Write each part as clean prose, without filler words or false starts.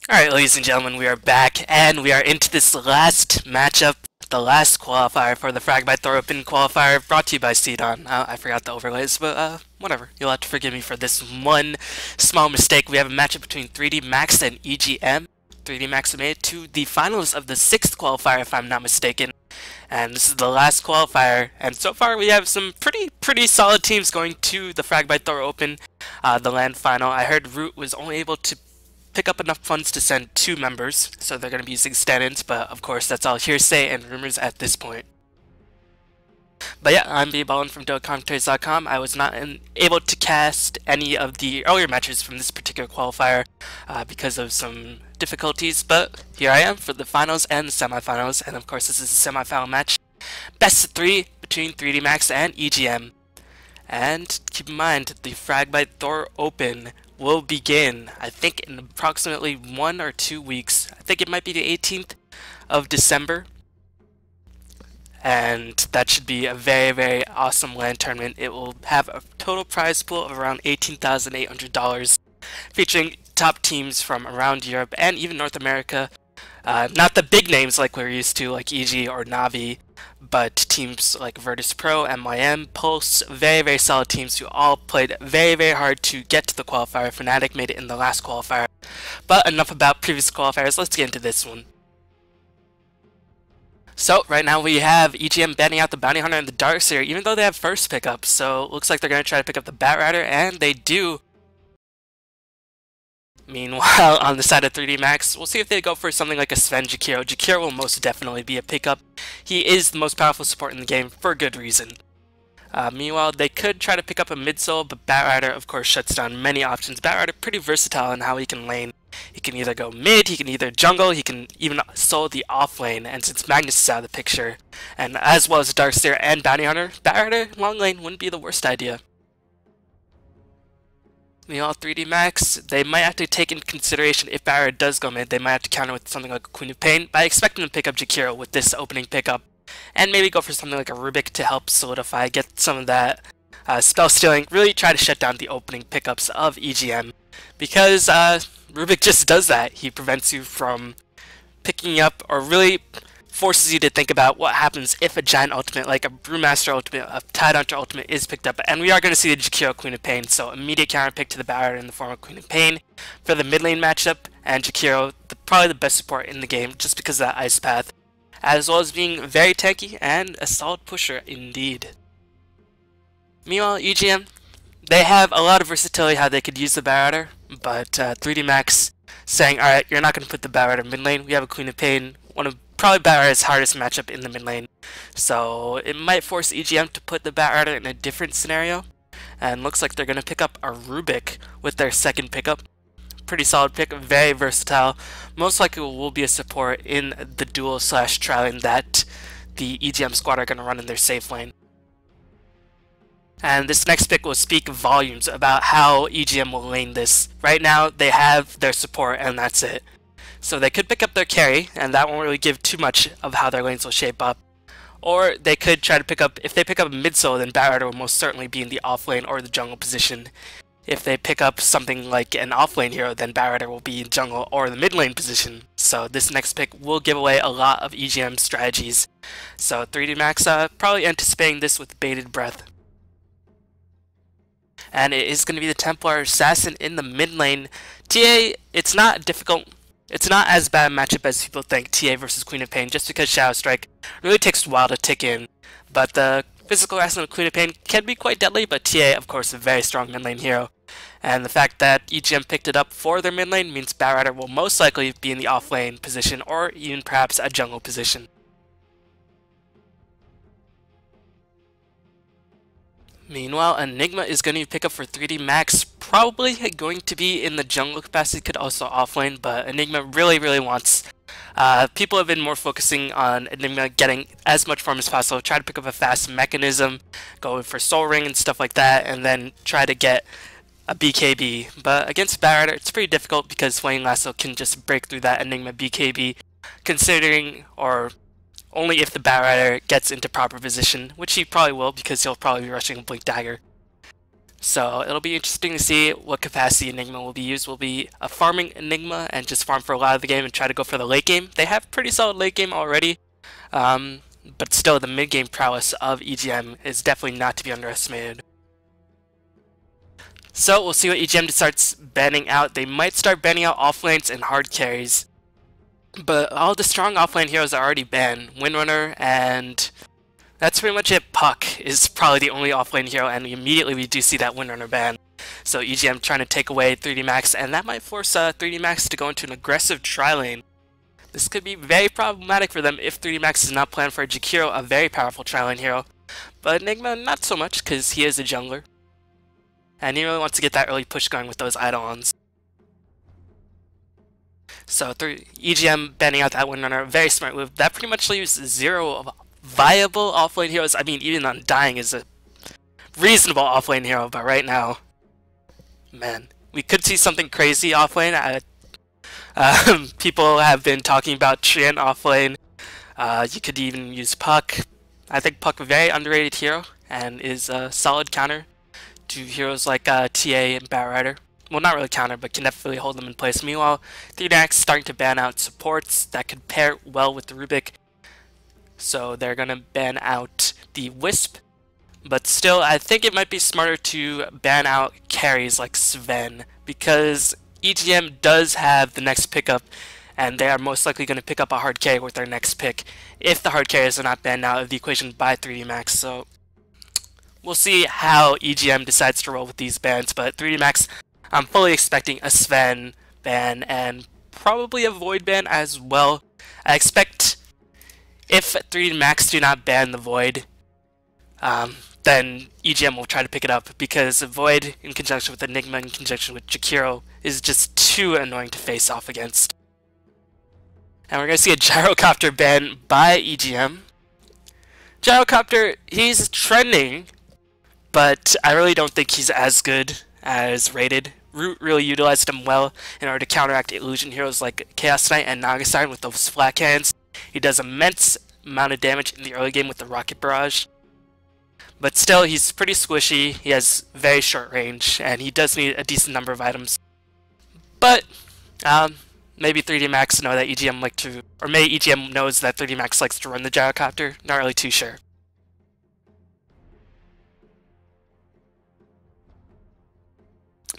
Alright, ladies and gentlemen, we are back, and we are into this last matchup, the last qualifier for the Fragbite THOR Open qualifier, brought to you by CDON. I forgot the overlays, but whatever. You'll have to forgive me for this one small mistake. We have a matchup between 3D Max and EGM. 3D Max made it to the finals of the 6th qualifier, if I'm not mistaken. And this is the last qualifier, and so far we have some pretty solid teams going to the Fragbite THOR Open, the land final. I heard Root was only able to pick up enough funds to send 2 members, so they're going to be using stand-ins, but of course that's all hearsay and rumors at this point. But yeah, I'm B-Ballin from DogeCommentaries.com. I was not able to cast any of the earlier matches from this particular qualifier because of some difficulties, but here I am for the finals and the semifinals, and of course this is a semifinal match. Best of 3 between 3D Max and EGM. And keep in mind, the Fragbite THOR Open will begin, I think, in approximately 1 or 2 weeks. I think it might be the 18th of December. And that should be a very awesome LAN tournament. It will have a total prize pool of around $18,800, featuring top teams from around Europe and even North America. Not the big names like we're used to, like EG or Navi, but teams like Virtus Pro, MYM, Pulse, very solid teams who all played very hard to get to the qualifier. Fnatic made it in the last qualifier. But enough about previous qualifiers, let's get into this one. So, right now we have EGM banning out the Bounty Hunter and the Darkseer, even though they have first pickup, so it looks like they're going to try to pick up the Batrider, and they do. Meanwhile, on the side of 3D Max, we'll see if they go for something like a Sven Jakiro. Jakiro will most definitely be a pickup. He is the most powerful support in the game for good reason. Meanwhile, they could try to pick up a mid-solo, but Batrider, of course, shuts down many options. Batrider pretty versatile in how he can lane. He can either go mid, he can either jungle, he can even solo the off lane, and since Magnus is out of the picture, and as well as Darkseer and Bounty Hunter, Batrider long lane wouldn't be the worst idea. Meanwhile, 3D Max, they might have to take into consideration if Batrider does go mid, they might have to counter with something like a Queen of Pain, but I expect them to pick up Jakiro with this opening pickup, and maybe go for something like a Rubik to help solidify, get some of that spell stealing, really try to shut down the opening pickups of EGM, because Rubik just does that. He prevents you from picking up, or really forces you to think about what happens if a giant ultimate, like a Brewmaster ultimate, a Tidehunter ultimate is picked up. And we are going to see the Jakiro Queen of Pain, so immediate counter pick to the Batrider in the form of Queen of Pain for the mid lane matchup, and Jakiro, probably the best support in the game just because of that Ice Path, as well as being very tanky and a solid pusher indeed. Meanwhile, EGM, they have a lot of versatility how they could use the Batrider, but 3D Max saying, alright, you're not going to put the Batrider mid lane, we have a Queen of Pain, one of probably Batrider's hardest matchup in the mid lane, so it might force EGM to put the Batrider in a different scenario, and looks like they're going to pick up a Rubik with their second pickup. Pretty solid pick, very versatile, most likely will be a support in the duel / trialing that the EGM squad are going to run in their safe lane. And this next pick will speak volumes about how EGM will lane this. Right now, they have their support and that's it. So they could pick up their carry, and that won't really give too much of how their lanes will shape up. Or they could try to pick up, if they pick up a mid-solo, then Batrider will most certainly be in the off lane or the jungle position. If they pick up something like an off lane hero, then Batrider will be in jungle or the mid lane position. So this next pick will give away a lot of EGM strategies. So 3D Max probably anticipating this with bated breath. And it is going to be the Templar Assassin in the mid lane. TA, it's not difficult. It's not as bad a matchup as people think, TA versus Queen of Pain, just because Shadow Strike really takes a while to tick in. But the physical wrestling of Queen of Pain can be quite deadly, but TA, of course, a very strong mid lane hero. And the fact that EGM picked it up for their mid lane means Batrider will most likely be in the off lane position, or even perhaps a jungle position. Meanwhile, Enigma is going to pick up for 3D Max, probably going to be in the jungle capacity, could also offlane, but Enigma really wants. People have been more focusing on Enigma getting as much farm as possible, try to pick up a fast mechanism, go for Soul Ring and stuff like that, and then try to get a BKB. But against Batrider, it's pretty difficult because Flame Lasso can just break through that Enigma BKB, considering, or only if the Batrider gets into proper position, which he probably will because he'll probably be rushing a Blink Dagger. So it'll be interesting to see what capacity Enigma will be used. Will be a farming Enigma and just farm for a lot of the game and try to go for the late game. They have pretty solid late game already, but still the mid game prowess of EGM is definitely not to be underestimated. So we'll see what EGM starts banning out. They might start banning out offlanes and hard carries, but all the strong offlane heroes are already banned. Windrunner, and that's pretty much it. Puck is probably the only offlane hero, and immediately we do see that Windrunner ban. So EGM trying to take away 3D Max, and that might force 3D Max to go into an aggressive tri-lane. This could be very problematic for them if 3D Max is not planned for Jakiro, a very powerful tri-lane hero. But Enigma, not so much, because he is a jungler. And he really wants to get that early push going with those Eidolons. So EGM banning out that Windrunner, very smart move. That pretty much leaves 0 viable offlane heroes. I mean, even Undying is a reasonable offlane hero, but right now, man, we could see something crazy offlane. People have been talking about Treant offlane. You could even use Puck. I think Puck a very underrated hero and is a solid counter to heroes like TA and Batrider. Well, not really counter, but can definitely hold them in place. Meanwhile, 3D Max starting to ban out supports that could pair well with the Rubik. So they're going to ban out the Wisp. But still, I think it might be smarter to ban out carries like Sven, because EGM does have the next pickup, and they are most likely going to pick up a hard carry with their next pick if the hard carries are not banned out of the equation by 3D Max. So we'll see how EGM decides to roll with these bans, but 3D Max, I'm fully expecting a Sven ban and probably a Void ban as well. I expect if 3D Max do not ban the Void, then EGM will try to pick it up, because Void in conjunction with Enigma in conjunction with Jakiro is just too annoying to face off against. And we're going to see a Gyrocopter ban by EGM. Gyrocopter, he's trending, but I really don't think he's as good as rated. Root really utilized him well in order to counteract illusion heroes like Chaos Knight and Nagastine with those flak hands. He does immense amount of damage in the early game with the Rocket Barrage. But still, he's pretty squishy, he has very short range, and he does need a decent number of items. But, maybe 3D Max know that EGM like to, or maybe EGM knows that 3D Max likes to run the Gyrocopter, not really too sure.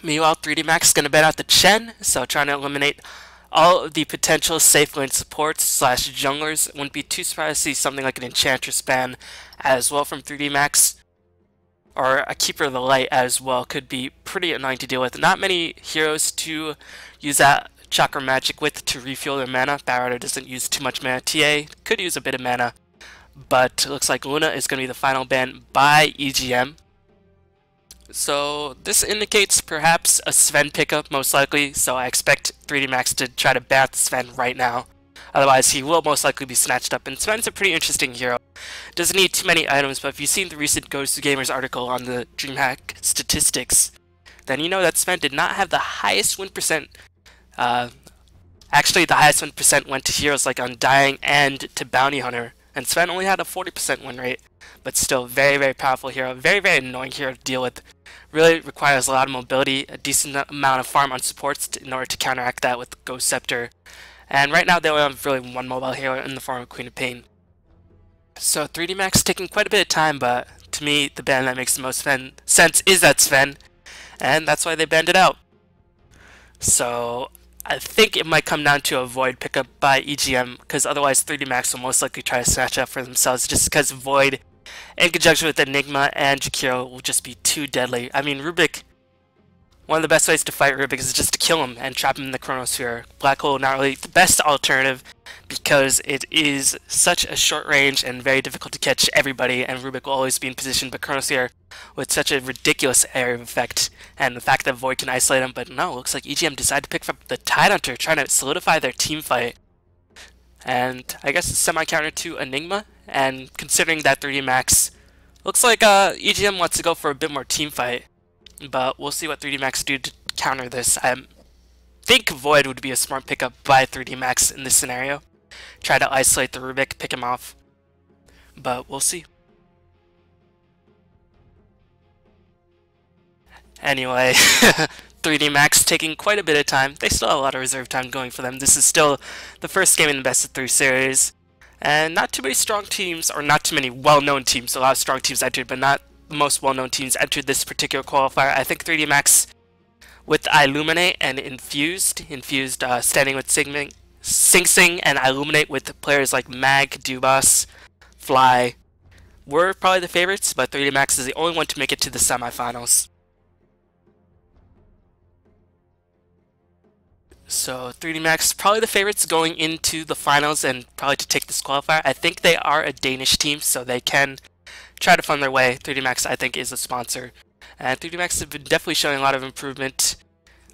Meanwhile, 3D Max is going to ban out the Chen, so trying to eliminate all of the potential safe lane supports slash junglers. Wouldn't be too surprised to see something like an Enchantress ban as well from 3D Max, or a Keeper of the Light as well. Could be pretty annoying to deal with. Not many heroes to use that Chakra Magic with to refuel their mana. Batrider doesn't use too much mana. TA could use a bit of mana, but it looks like Luna is going to be the final ban by EGM. So this indicates perhaps a Sven pickup, most likely, so I expect 3D Max to try to ban Sven right now. Otherwise, he will most likely be snatched up, and Sven's a pretty interesting hero. Doesn't need too many items, but if you've seen the recent Ghost to Gamers article on the DreamHack statistics, then you know that Sven did not have the highest win percent. Actually, the highest win percent went to heroes like Undying and to Bounty Hunter, and Sven only had a 40% win rate, but still very, very powerful hero, very, very annoying hero to deal with. Really requires a lot of mobility, a decent amount of farm on supports in order to counteract that with Ghost Scepter. And right now they only have really one mobile hero in the form of Queen of Pain. So 3D Max taking quite a bit of time, but to me the ban that makes the most sense is that Sven, and that's why they banned it out. So I think it might come down to a Void pickup by EGM, because otherwise 3D Max will most likely try to snatch up for themselves, just because Void in conjunction with Enigma and Jakiro will just be too deadly. I mean, Rubik, one of the best ways to fight Rubik is just to kill him and trap him in the Chronosphere. Black Hole not really the best alternative, because it is such a short range and very difficult to catch everybody, and Rubik will always be in position, but Chronosphere with such a ridiculous area of effect, and the fact that Void can isolate him. But no, looks like EGM decided to pick up the Tidehunter, trying to solidify their team fight. And I guess it's semi-counter to Enigma, and considering that 3D Max looks like EGM wants to go for a bit more team fight, but we'll see what 3D Max do to counter this. I think Void would be a smart pickup by 3D Max in this scenario. Try to isolate the Rubik, pick him off, but we'll see. Anyway, 3D Max taking quite a bit of time. They still have a lot of reserve time going for them. This is still the first game in the best of 3 series. And not too many strong teams, or not too many well-known teams. A lot of strong teams entered, but not the most well-known teams entered this particular qualifier. I think 3D Max with Illuminate and Infused standing with Sing Sing and Illuminate with players like Mag, Dubas, Fly, were probably the favorites, but 3D Max is the only one to make it to the semifinals. So 3D Max probably the favorites going into the finals and probably to take this qualifier. I think they are a Danish team, so they can try to fund their way. 3D Max, I think, is a sponsor. And 3D Max have been definitely showing a lot of improvement.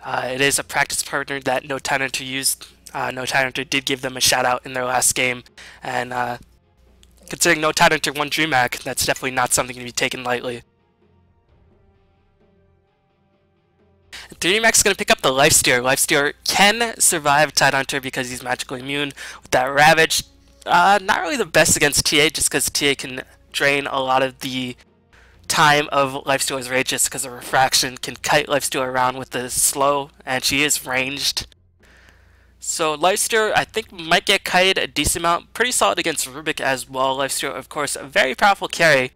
It is a practice partner that No Time Hunter used. No Time Hunter did give them a shout out in their last game. And considering No Time Hunter won DreamHack, that's definitely not something to be taken lightly. 3D Max is going to pick up the Lifesteal. Lifesteal can survive Tidehunter because he's magically immune. With that Ravage, not really the best against TA, just because TA can drain a lot of the time of Lifesteal's rage, just because of Refraction can kite Lifesteal around with the slow, and she is ranged. So Lifesteal, I think, might get kited a decent amount. Pretty solid against Rubik as well. Lifesteal, of course, a very powerful carry,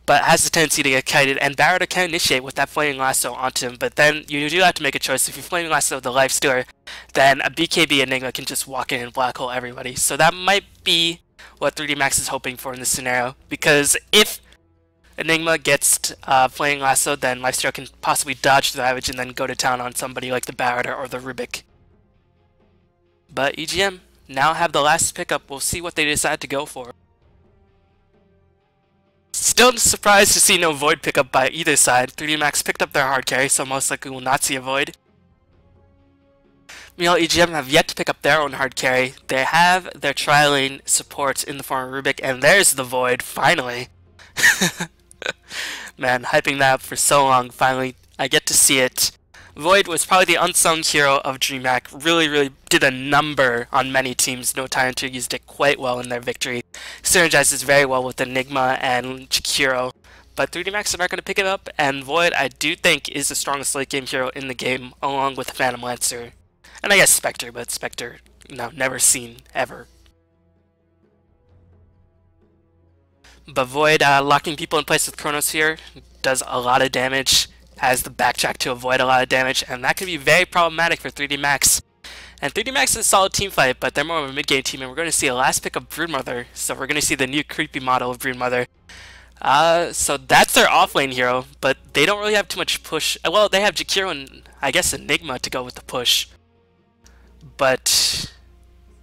but has a tendency to get kited, and Barada can initiate with that Flaming Lasso onto him, but then you do have to make a choice. If you Flaming Lasso the Lifestealer, then a BKB Enigma can just walk in and black hole everybody. So that might be what 3D Max is hoping for in this scenario, because if Enigma gets Flaming Lasso, then Lifestealer can possibly dodge the Ravage and then go to town on somebody like the Barada or the Rubik. But EGM now have the last pickup. We'll see what they decide to go for. Still surprised to see no Void pickup by either side. 3D Max picked up their hard carry, so most likely will not see a Void. Meanwhile, EGM have yet to pick up their own hard carry. They have their tri-lane support in the form of Rubik, and there's the Void, finally. Man, hyping that up for so long, finally I get to see it. Void was probably the unsung hero of DreamHack, really did a number on many teams. No Time Hunter used it quite well in their victory. Synergizes very well with Enigma and Jakiro, but 3D Max are not going to pick it up, and Void, I do think, is the strongest late game hero in the game, along with Phantom Lancer. And I guess Spectre, but Spectre, never seen, ever. But Void, locking people in place with Chronos here, does a lot of damage, has the backtrack to avoid a lot of damage, and that could be very problematic for 3D Max. And 3D Max is a solid team fight, but they're more of a mid-game team, and we're going to see a last pick of Broodmother, so we're going to see the new creepy model of Broodmother. So that's their offlane hero, but they don't really have too much push. Well, they have Jakiro and, I guess, Enigma to go with the push. But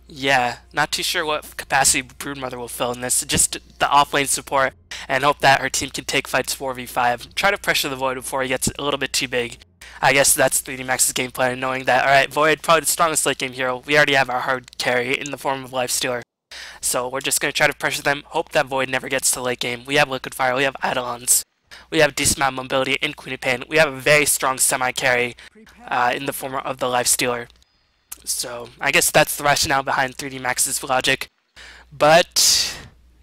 yeah, not too sure what capacity Broodmother will fill in this. Just the offlane support, and hope that her team can take fights 4v5. Try to pressure the Void before he gets a little bit too big. I guess that's 3D Max's game plan, knowing that, alright, Void, probably the strongest late game hero. We already have our hard carry in the form of Lifestealer. So we're just going to try to pressure them, hope that Void never gets to late game. We have Liquid Fire, we have Eidolons, we have decent amount of mobility in Queen of Pain. We have a very strong semi-carry in the form of the Lifestealer. So I guess that's the rationale behind 3D Max's logic. But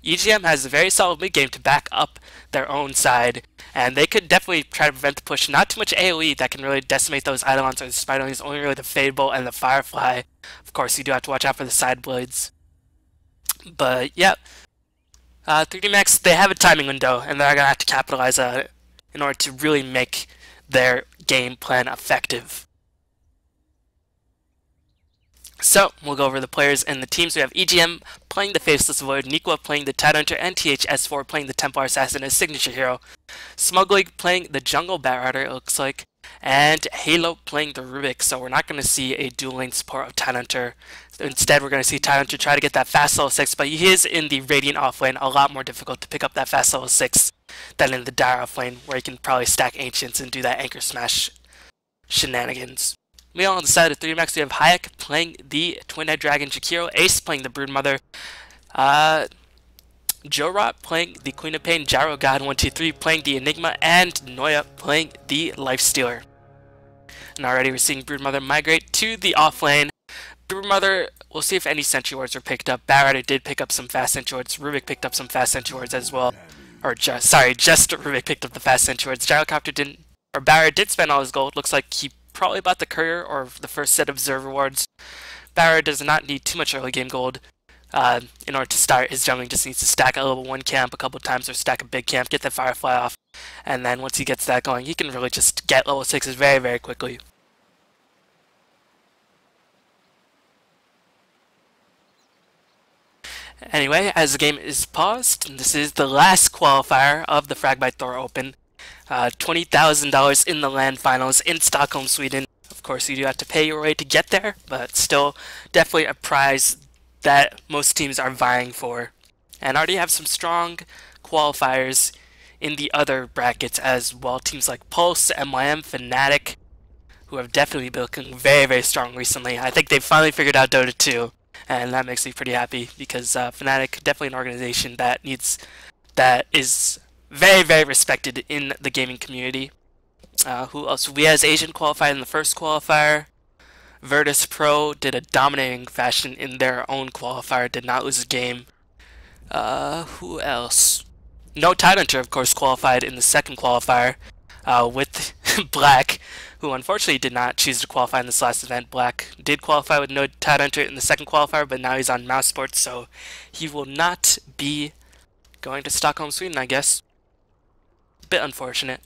EGM has a very solid mid game to back up their own side, and they could definitely try to prevent the push. Not too much AoE that can really decimate those Eidolons or the Spiderlings, only really the Fade Bolt and the Firefly. Of course, you do have to watch out for the side blades. But yeah, 3D Max, they have a timing window, and they're going to have to capitalize on it in order to really make their game plan effective. So, we'll go over the players and the teams. We have EGM playing the Faceless Void, Nikwa playing the Tidehunter, and THS4 playing the Templar Assassin as signature hero. Smugleague playing the Jungle Batrider, it looks like, and Halo playing the Rubik. So we're not going to see a dual lane support of Tidehunter. Instead, we're going to see Tidehunter try to get that fast level 6, but he is in the Radiant offlane, a lot more difficult to pick up that fast level 6 than in the Dire offlane, where he can probably stack Ancients and do that Anchor Smash shenanigans. Meanwhile, on the side of 3D Max, we have Hayek playing the Twin-Head Dragon, Jakiro, Ace playing the Broodmother, Jorot playing the Queen of Pain, Gyro God 123 playing the Enigma, and Noya playing the Lifestealer. And already we're seeing Broodmother migrate to the offlane. Broodmother, we'll see if any Sentry Wards were picked up. Batrider did pick up some fast Sentry Wards. Rubik picked up some fast Sentry Wards as well. Or just Rubik picked up the fast Sentry Wards. Gyrocopter didn't or Barra did spend all his gold. Looks like he probably bought the courier or the first set of observer rewards. Barra does not need too much early game gold in order to start his jungling. Just needs to stack a level 1 camp a couple times or stack a big camp, get that Firefly off, and then once he gets that going, he can really just get level 6s very, very quickly. Anyway, as the game is paused, this is the last qualifier of the Fragbite THOR Open. $20,000 in the LAN finals in Stockholm, Sweden. Of course, you do have to pay your way to get there, but still, definitely a prize that most teams are vying for. And already have some strong qualifiers in the other brackets as well. Teams like Pulse, MYM, Fnatic, who have definitely been looking very, very strong recently. I think they've finally figured out Dota 2, and that makes me pretty happy because Fnatic, definitely an organization that is very, very respected in the gaming community. Who else? We as Asian qualified in the first qualifier. Virtus Pro did a dominating fashion in their own qualifier, did not lose a game. Who else? No Tidehunter, of course, qualified in the second qualifier with Black, who unfortunately did not choose to qualify in this last event. Black did qualify with no Tidehunter in the second qualifier, but now he's on Mouse Sports, so he will not be going to Stockholm, Sweden, I guess. Bit unfortunate.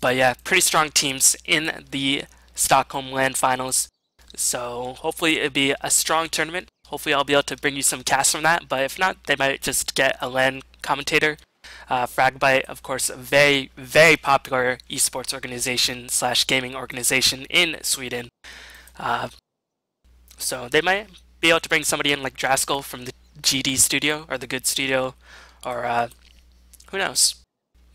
But yeah, pretty strong teams in the Stockholm LAN finals. So hopefully it'll be a strong tournament. Hopefully I'll be able to bring you some casts from that. But if not, they might just get a LAN commentator. Fragbite, of course, a very, very popular esports organization / gaming organization in Sweden. So they might be able to bring somebody in like Draskell from the GD studio or the Good studio, or who knows.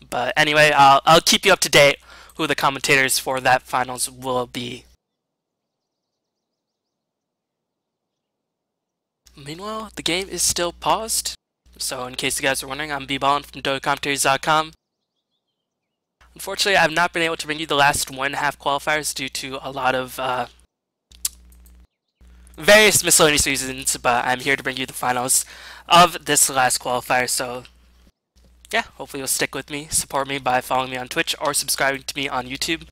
But anyway, I'll keep you up to date who the commentators for that finals will be. Meanwhile, the game is still paused. So in case you guys are wondering, I'm B-Ballin from DotaCommentaries.com. Unfortunately, I've not been able to bring you the last 1.5 qualifiers due to a lot of various miscellaneous reasons, but I'm here to bring you the finals of this last qualifier. So yeah, hopefully you'll stick with me, support me by following me on Twitch or subscribing to me on YouTube.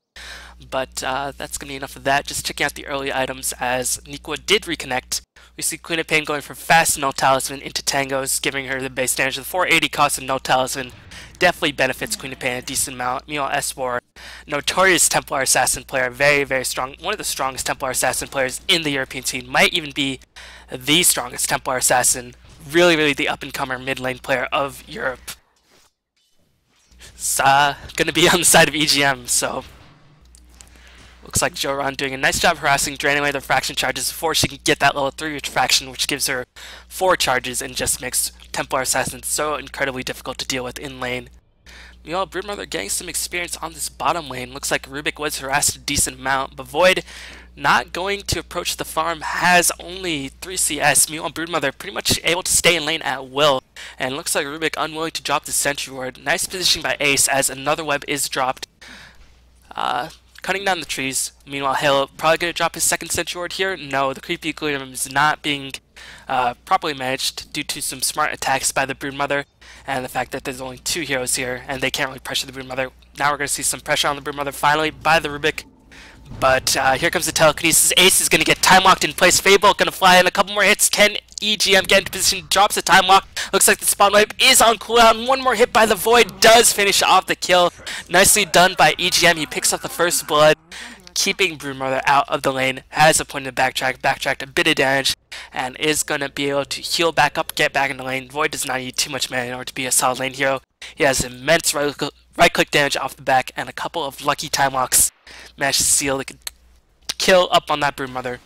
But that's going to be enough of that. Just checking out the early items as Nikwa did reconnect. We see Queen of Pain going from fast Null Talisman into Tangos, giving her the base damage. The 480 cost of Null Talisman definitely benefits Queen of Pain a decent amount. Meanwhile, S4, notorious Templar Assassin player, very, very strong. One of the strongest Templar Assassin players in the European scene. Might even be the strongest Templar Assassin. Really, really the up-and-comer mid-lane player of Europe. It's gonna be on the side of EGM, so looks like Joran doing a nice job harassing, draining away the fraction charges before she can get that level 3 fraction, which gives her 4 charges and just makes Templar Assassin so incredibly difficult to deal with in lane. Meanwhile, Broodmother getting some experience on this bottom lane. Looks like Rubik was harassed a decent amount, but Void not going to approach the farm, has only 3 CS. Meanwhile, Broodmother pretty much able to stay in lane at will. And looks like Rubik unwilling to drop the Sentry Ward. Nice positioning by Ace as another web is dropped. Cutting down the trees. Meanwhile, Hale probably going to drop his second Sentry Ward here. No, the creepy equilibrium is not being properly managed due to some smart attacks by the Broodmother and the fact that there's only 2 heroes here and they can't really pressure the Broodmother. Now we're going to see some pressure on the Broodmother finally by the Rubik. But here comes the telekinesis. Ace is going to get time locked in place. Fable going to fly in a couple more hits. Can EGM get into position? Drops the time lock. Looks like the spawn wave is on cooldown. One more hit by the Void does finish off the kill. Nicely done by EGM. He picks up the first blood, keeping Broodmother out of the lane. Has a point in the backtracked a bit of damage, and is going to be able to heal back up, get back in the lane. Void does not need too much mana in order to be a solid lane hero. He has immense right-click damage off the back and a couple of lucky time locks. Managed to seal the kill up on that Broodmother.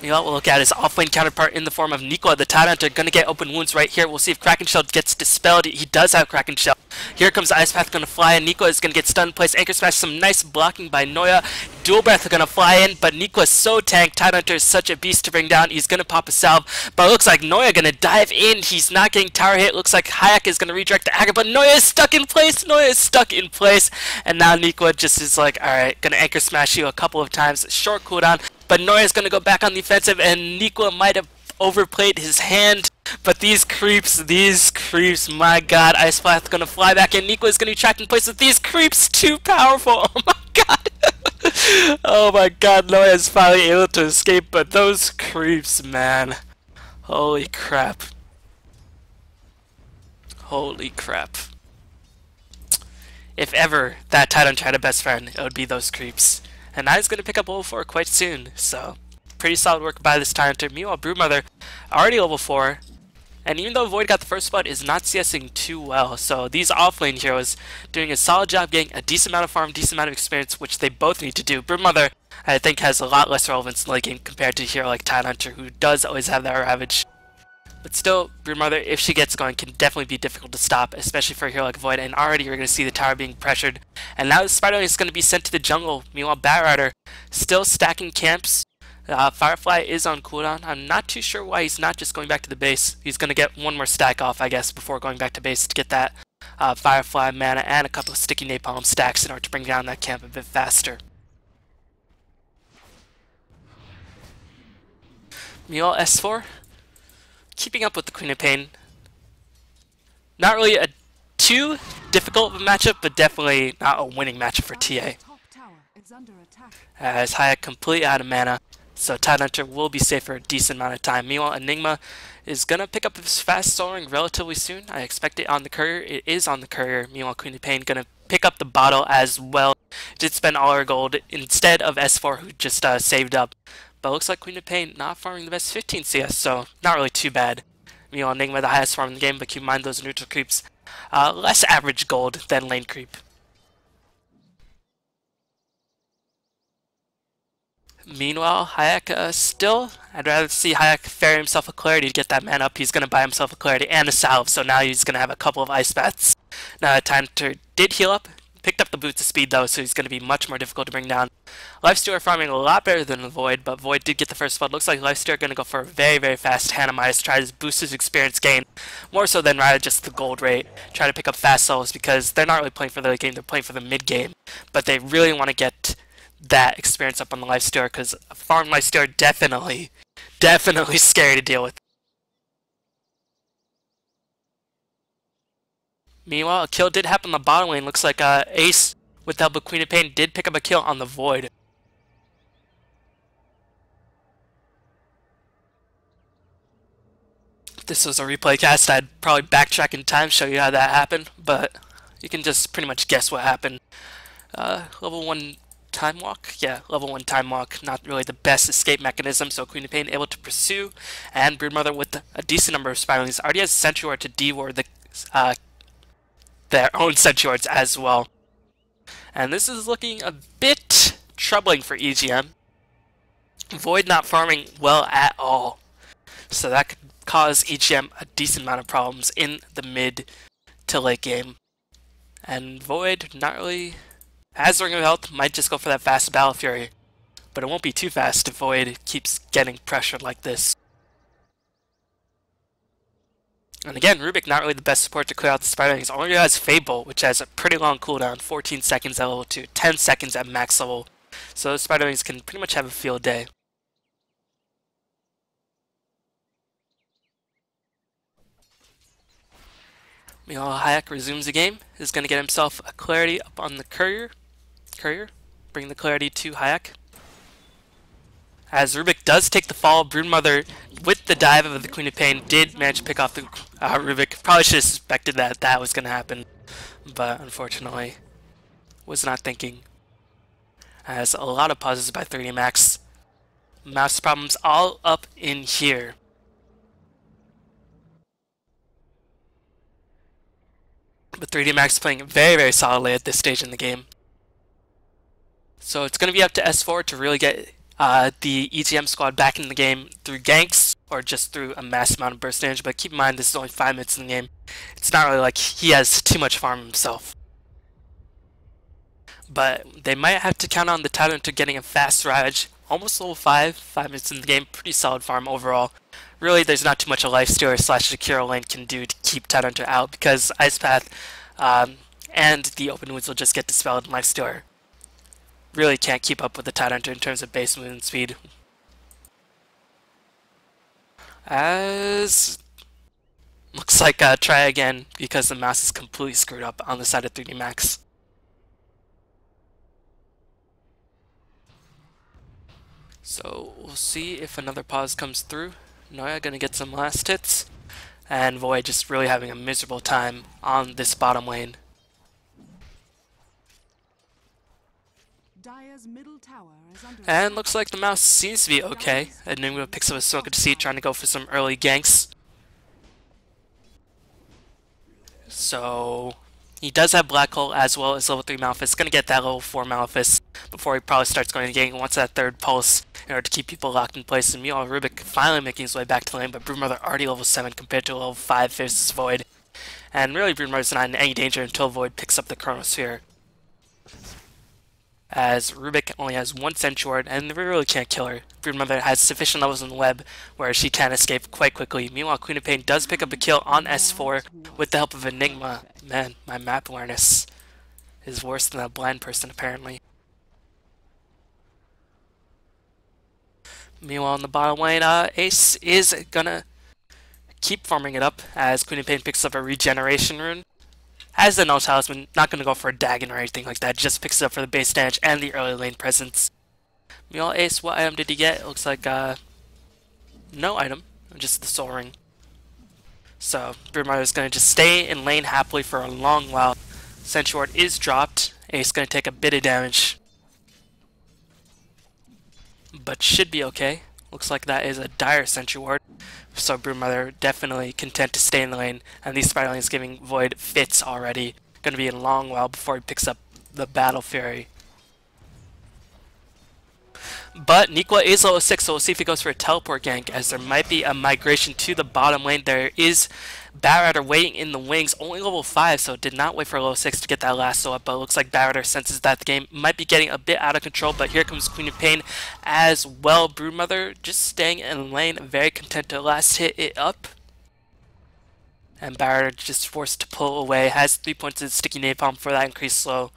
Meanwhile, we'll look at his offlane counterpart in the form of Nico, the Tidehunter, going to get open wounds right here. We'll see if Kraken Shell gets dispelled. He does have Kraken Shell. Here comes Ice Path going to fly in. Nico is going to get stunned in place. Anchor Smash, some nice blocking by Noya. Dual Breath are going to fly in, but Nico is so tanked. Tidehunter is such a beast to bring down. He's going to pop a salve, but it looks like Noya going to dive in. He's not getting tower hit. Looks like Hayek is going to redirect the Agra, but Noya is stuck in place. Noya is stuck in place, and now Nico just is like, alright, going to Anchor Smash you a couple of times. Short cooldown. But Noya is going to go back on the offensive, and Nikwa might have overplayed his hand. But these creeps, my god, Ice Path gonna fly back in. Nico is gonna be tracked in place with these creeps, too powerful. Oh my god. Oh my god, Noah is finally able to escape, but those creeps, man. Holy crap. Holy crap. If ever that Tidehunter had a best friend, it would be those creeps. And now he's gonna pick up level 4 quite soon, so pretty solid work by this Tidehunter. Meanwhile, Broodmother already level 4. And even though Void got the first blood, is not CSing too well. So these offlane heroes doing a solid job getting a decent amount of farm, decent amount of experience, which they both need to do. Broodmother, I think, has a lot less relevance in the late game compared to a hero like Tidehunter, who does always have that Ravage. But still, Broodmother, if she gets going, can definitely be difficult to stop, especially for a hero like Void. And already you're going to see the tower being pressured. And now the Spiderling is going to be sent to the jungle. Meanwhile, Batrider still stacking camps. Firefly is on cooldown. I'm not too sure why he's not just going back to the base. He's going to get one more stack off, I guess, before going back to base to get that Firefly mana and a couple of sticky napalm stacks in order to bring down that camp a bit faster. Meanwhile, S4, keeping up with the Queen of Pain. Not really a too difficult of a matchup, but definitely not a winning matchup for TA. As Hayek completely out of mana. So Tidehunter will be safe for a decent amount of time. Meanwhile, Enigma is going to pick up his fast soaring relatively soon. I expect it on the courier. It is on the courier. Meanwhile, Queen of Pain going to pick up the bottle as well. Did spend all her gold instead of S4, who just saved up. But looks like Queen of Pain not farming the best 15 CS, so not really too bad. Meanwhile, Enigma the highest farm in the game, but keep in mind those neutral creeps. Less average gold than lane creep. Meanwhile, Hayek still, I'd rather see Hayek ferry himself a clarity to get that man up. He's going to buy himself a clarity and a salve, so now he's going to have a couple of ice baths. Now, Tidehunter did heal up, picked up the boots of speed though, so he's going to be much more difficult to bring down. Lifestealer farming a lot better than Void, but Void did get the first blood. Looks like Lifestealer going to go for a very, very fast Hanamize, try to boost his experience gain, more so than rather just the gold rate. Try to pick up fast levels because they're not really playing for the late game, they're playing for the mid game, but they really want to get that experience up on the Lifestealer, because a farm Lifestealer definitely scary to deal with. Meanwhile, a kill did happen on the bottom lane. Looks like Ace, with the help of Queen of Pain, did pick up a kill on the Void. If this was a replay cast, I'd probably backtrack in time, show you how that happened, but you can just pretty much guess what happened. Level 1 time walk? Yeah, level 1 time walk. Not really the best escape mechanism, so Queen of Pain able to pursue, and Broodmother with a decent number of Spiralings already has Sentry Ward to deward their own Sentry Wards as well. And this is looking a bit troubling for EGM. Void not farming well at all, so that could cause EGM a decent amount of problems in the mid to late game. And Void not really has Ring of Health, might just go for that fast Battle Fury, but it won't be too fast if Void keeps getting pressured like this. And again, Rubik not really the best support to clear out the Spiderlings. Only has Fable, which has a pretty long cooldown, 14 seconds at level 2, 10 seconds at max level. So the Spiderlings can pretty much have a field day. Meanwhile, Hayek resumes the game. Is going to get himself a clarity up on the courier. Bring the clarity to Hayek. As Rubik does take the fall, Broodmother, with the dive of the Queen of Pain, did manage to pick off the Rubik. Probably should have suspected that that was going to happen, but unfortunately, was not thinking. As a lot of pauses by 30 Max. Mouse problems all up in here. But 3D Max playing very, very solidly at this stage in the game. So it's going to be up to S4 to really get the EGM squad back in the game through ganks or just through a mass amount of burst damage. But keep in mind, this is only 5 minutes in the game. It's not really like he has too much farm himself. But they might have to count on the Tidehunter getting a fast Ravage. Almost level 5 minutes in the game. Pretty solid farm overall. Really, there's not too much a Lifestealer / Shakira lane can do to keep Tidehunter out, because Ice Path and the Open Wounds will just get dispelled, and Lifestealer really can't keep up with the Tidehunter in terms of base movement speed. As Looks like try again because the mouse is completely screwed up on the side of 3D Max. So we'll see if another pause comes through. Noya gonna get some last hits, and Void just really having a miserable time on this bottom lane. And looks like the mouse seems to be okay. Enigma picks up a Smoke to see, trying to go for some early ganks. So he does have Black Hole as well as level 3 Malefice. Gonna get that level 4 Malefice before he probably starts going to gank and wants that third pulse in order to keep people locked in place. And meanwhile, Rubik finally making his way back to the lane, but Broodmother already level 7 compared to level 5 versus Void. And really, Broodmother's not in any danger until Void picks up the Chronosphere, as Rubik only has one Sentry Ward, and we really can't kill her. Broodmother has sufficient levels in the web where she can escape quite quickly. Meanwhile, Queen of Pain does pick up a kill on S4 with the help of Enigma. Man, my map awareness is worse than a blind person, apparently. Meanwhile, in the bottom lane, Ace is gonna keep farming it up as Queen of Pain picks up a regeneration rune. Has the No Talisman, not going to go for a Dagon or anything like that, just picks it up for the base damage and the early lane presence. Meanwhile, Ace, what item did he get? It looks like, no item, just the Soul Ring. So, Broodmother is going to just stay in lane happily for a long while. Sentry Ward is dropped. Ace going to take a bit of damage, but should be okay. Looks like that is a dire Sentry Ward. So Broodmother definitely content to stay in the lane, and these Spider Lanes giving Void fits already. Going to be a long while before he picks up the Battle Fury. But Nikwa is level 6, so we'll see if he goes for a teleport gank, as there might be a migration to the bottom lane. There is Batrider waiting in the wings, only level 5, so did not wait for level 6 to get that last up, but it looks like Batrider senses that the game might be getting a bit out of control, but here comes Queen of Pain as well. Broodmother just staying in lane, very content to last hit it up. And Batrider just forced to pull away, has 3 points of Sticky Napalm for that increased slow.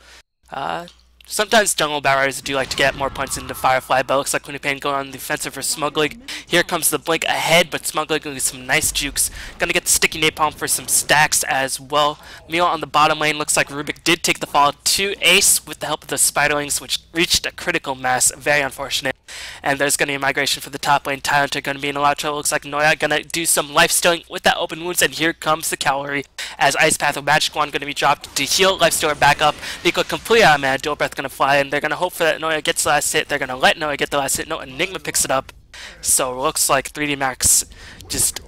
Sometimes jungle Batriders do like to get more points into Firefly, but it looks like Queen of Pain going on the defensive for Smuglig. Here comes the blink ahead, but Smuglig going to get some nice jukes. Gonna get the Sticky Napalm for some stacks as well. Meanwhile, on the bottom lane, looks like Rubik did take the fall to Ace with the help of the Spiderlings, which reached a critical mass. Very unfortunate. And there's going to be a migration for the top lane. Tyrant going to be in a lot of trouble. Looks like Noya going to do some life stealing with that open wounds, and here comes the cavalry as Ice Path with Magic Wand going to be dropped to heal life stealer back up. Nico completely out of mana. Dual Breath going to fly, and they're going to hope for that Noya gets the last hit. They're going to let Noya get the last hit. No, Enigma picks it up. So it looks like 3D Max just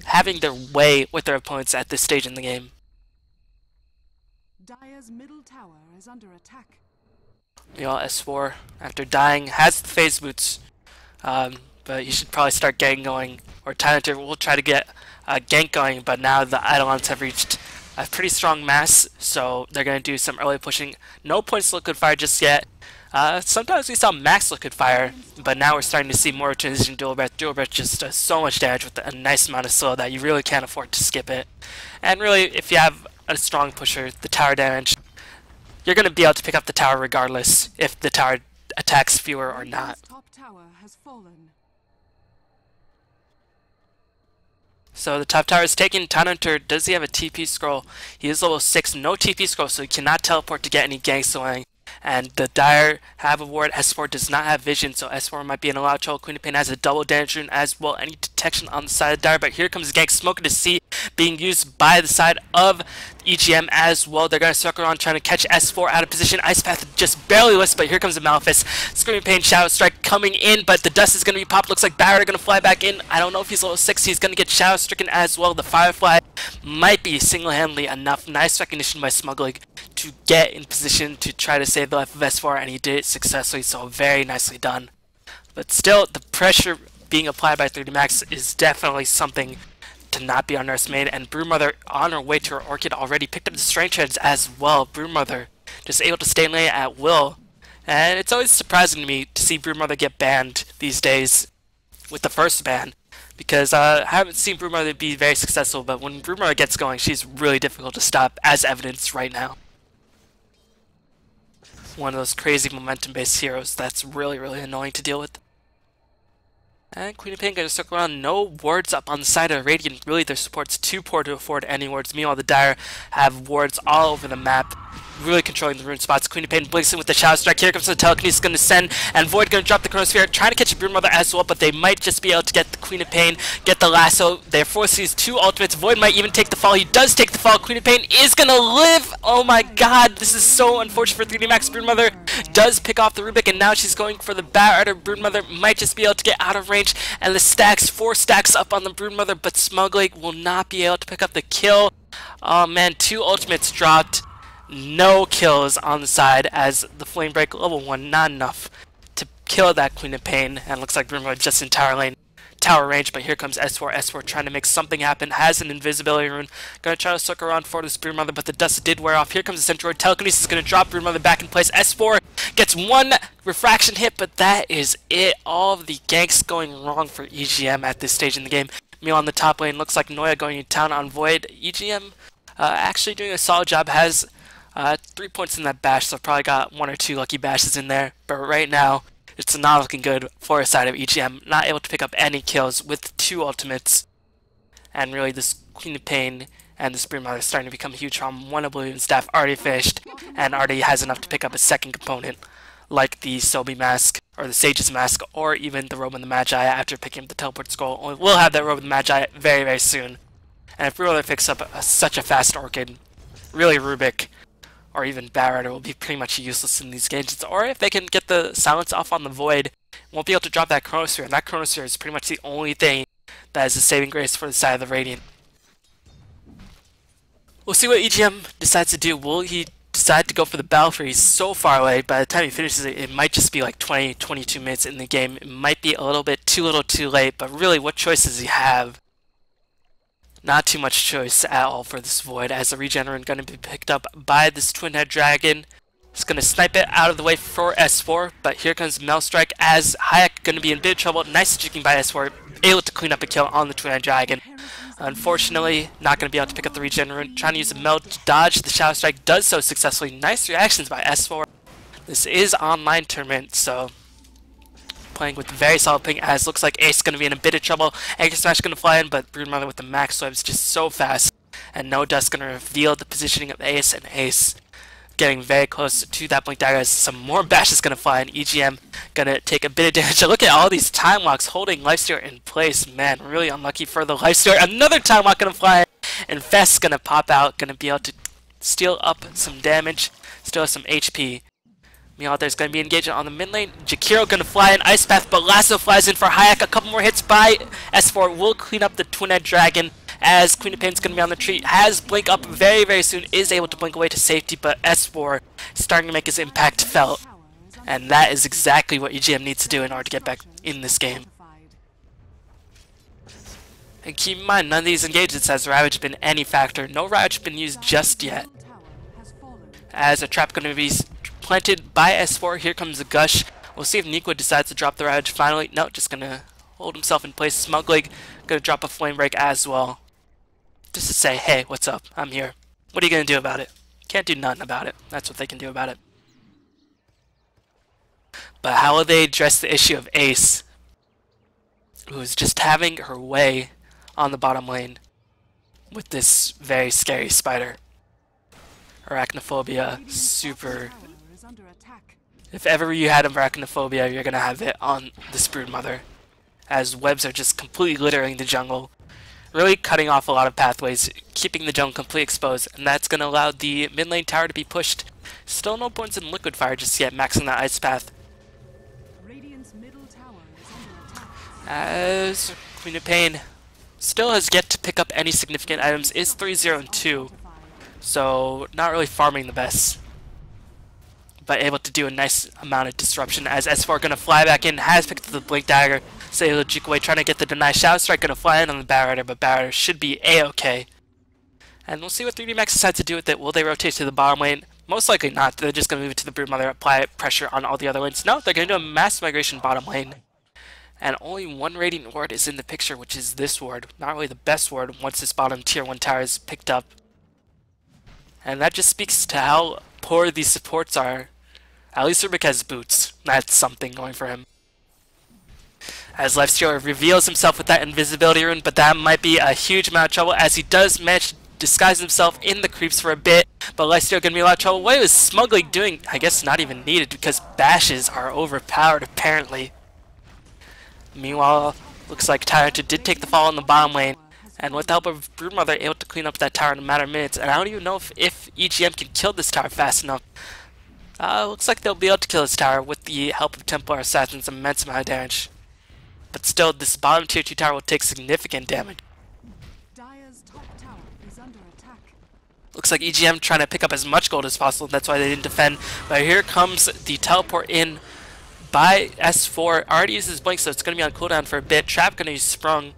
having their way with their opponents at this stage in the game. Dire's middle tower is under attack. S4, after dying, has the phase boots, but you should probably start gang going, or Tyranitar will try to get a gank going, but now the Eidolons have reached a pretty strong mass, so they're going to do some early pushing. No points to Liquid Fire just yet. Sometimes we saw max Liquid Fire, but now we're starting to see more transition Dual Breath. Dual Breath just does so much damage with a nice amount of slow that you really can't afford to skip it. And really, if you have a strong pusher, the tower damage, you're going to be able to pick up the tower regardless if the tower attacks fewer or not. Top tower has fallen. So the top tower is taken. Tyranitar, does he have a TP scroll? He is level 6, no TP scroll, so he cannot teleport to get any ganks going. And the Dire have a ward. S4 does not have vision, so S4 might be in a lot of trouble. Queen of Pain has a double damage rune as well. Any detection on the side of Dire, but here comes gank. Smoke to see being used by the side of EGM as well. They're going to circle around trying to catch S4 out of position. Ice Path just barely whiffs, but here comes the Malefice. Screaming Pain, Shadow Strike coming in, but the dust is going to be popped. Looks like Barrett going to fly back in. I don't know if he's level 6. He's going to get Shadow Stricken as well. The Firefly might be single-handedly enough. Nice recognition by Smuglig to get in position to try to save the life of S4, and he did it successfully, so very nicely done. But still, the pressure being applied by 3D Max is definitely something to not be underestimated, and Broodmother on her way to her Orchid already picked up the Strength Treads as well. Broodmother just able to stay in lane at will, and it's always surprising to me to see Broodmother get banned these days with the first ban, because I haven't seen Broodmother be very successful, but when Broodmother gets going, she's really difficult to stop, as evidenced right now. One of those crazy momentum-based heroes that's really, really annoying to deal with. And Queen of Pain gonna circle around, no wards up on the side of Radiant. Really, their support's too poor to afford any wards. Meanwhile, the Dire have wards all over the map, really controlling the rune spots. Queen of Pain blinks in with the Shadow Strike. Here comes the Telekinesis gonna send, and Void gonna drop the Chronosphere, trying to catch a Broodmother as well, but they might just be able to get the Queen of Pain, get the lasso. They're forced to use 2 ultimates. Void might even take the fall. He does take the fall. Queen of Pain is gonna live! Oh my god, this is so unfortunate for 3D Max. Broodmother does pick off the Rubik, and now she's going for the Batrider. Broodmother might just be able to get out of range, and the stacks, 4 stacks up on the Broodmother, but Smugglake will not be able to pick up the kill. Oh man, 2 ultimates dropped. No kills on the side as the Flame Break level 1, not enough to kill that Queen of Pain, and looks like Broodmother just in tower range, but here comes S4. S4 trying to make something happen, has an invisibility rune, gonna try to circle around for this Broodmother, but the dust did wear off. Here comes the Centaur. Telekinesis is gonna drop Broodmother back in place. S4 gets 1 refraction hit, but that is it. All of the ganks going wrong for EGM at this stage in the game. Meanwhile, on the top lane, looks like Noya going to town on Void. EGM actually doing a solid job, has 3 points in that bash, so probably got 1 or 2 lucky bashes in there, but right now, it's not looking good for a side of EGM. Not able to pick up any kills with 2 ultimates. And really this Queen of Pain and this Broodmother are starting to become a huge problem. 1 Oblivion Staff already finished and already has enough to pick up a second component like the Sobi Mask or the Sage's Mask or even the Robe of the Magi after picking up the Teleport Scroll. We'll have that Robe of the Magi very, very soon. And if Broodmother picks up such a fast Orchid, really Rubik, or even Batrider will be pretty much useless in these games. Or if they can get the silence off on the Void, won't be able to drop that Chronosphere, and that Chronosphere is pretty much the only thing that is a saving grace for the side of the Radiant. We'll see what EGM decides to do. Will he decide to go for the Battlefield? He's so far away. By the time he finishes it, it might just be like 20-22 minutes in the game. It might be a little bit too little too late, but really, what choice does he have? Not too much choice at all for this Void, as the Regenerant going to be picked up by this Twin-Head Dragon. It's going to snipe it out of the way for S4, but here comes Maelstrike as Hayek going to be in big trouble. Nice juking by S4, able to clean up a kill on the Twin-Head Dragon. Unfortunately, not going to be able to pick up the Regenerant. Trying to use the Meld to dodge the Shadow Strike, does so successfully. Nice reactions by S4. This is online tournament, so playing with very solid ping, as looks like Ace is going to be in a bit of trouble. Anchor Smash going to fly in, but Broodmother with the max web is just so fast. And no dust going to reveal the positioning of Ace, and Ace getting very close to that Blink Dagger as some more bashes going to fly, and EGM going to take a bit of damage. Look at all these time locks holding Lifesteal in place. Man, really unlucky for the Lifesteal. Another time lock going to fly, and Fest going to pop out, going to be able to steal up some damage, steal some HP. Meanwhile, there's going to be engagement on the mid lane. Jakiro going to fly in Ice Path, but Lasso flies in for Hayek. A couple more hits by S4 will clean up the Twin-Head Dragon, as Queen of Pain's going to be on the tree. Has Blink up very, very soon. Is able to blink away to safety, but S4 starting to make his impact felt. And that is exactly what EGM needs to do in order to get back in this game. And keep in mind, none of these engagements has Ravage been any factor. No Ravage been used just yet, as a trap going to be planted by S4. Here comes the Gush. We'll see if Nico decides to drop the Ravage finally. No, just gonna hold himself in place. Smugglake gonna drop a Flame Break as well, just to say, hey, what's up? I'm here. What are you gonna do about it? Can't do nothing about it. That's what they can do about it. But how will they address the issue of Ace, who is just having her way on the bottom lane with this very scary spider? Arachnophobia, super. If ever you had arachnophobia, you're gonna have it on this Broodmother, as webs are just completely littering the jungle, really cutting off a lot of pathways, keeping the jungle completely exposed, and that's gonna allow the mid lane tower to be pushed. Still no points in Liquid Fire just yet, maxing that Ice Path. As Queen of Pain still has yet to pick up any significant items, is 3-0 and 2, so not really farming the best, but able to do a nice amount of disruption, as S4 gonna fly back in, has picked up the Blink Dagger, so able to juke away, trying to get the deny. Shadow Strike gonna fly in on the Batrider, but Batrider should be a-okay. And we'll see what 3D Max decides to do with it. Will they rotate to the bottom lane? Most likely not. They're just gonna move it to the Broodmother, apply pressure on all the other lanes. No, they're gonna do a mass migration bottom lane. And only one Radiant ward is in the picture, which is this ward. Not really the best ward once this bottom tier 1 tower is picked up. And that just speaks to how poor these supports are. At least Rubik has boots. That's something going for him. as Lifestealer reveals himself with that invisibility rune, but that might be a huge amount of trouble as he does manage to disguise himself in the creeps for a bit, but Lifestealer gonna be a lot of trouble. What he was smugly doing, I guess not even needed because bashes are overpowered apparently. Meanwhile, looks like Tyrant did take the fall in the bottom lane, and with the help of Broodmother, able to clean up that tower in a matter of minutes, and I don't even know if EGM can kill this tower fast enough. Looks like they'll be able to kill this tower with the help of Templar Assassin's immense amount of damage. But still, this bottom tier 2 tower will take significant damage. Dire's top tower is under attack. Looks like EGM trying to pick up as much gold as possible, that's why they didn't defend. But here comes the teleport in by S4. Already uses Blink, so it's going to be on cooldown for a bit. Trap going to use Sprung.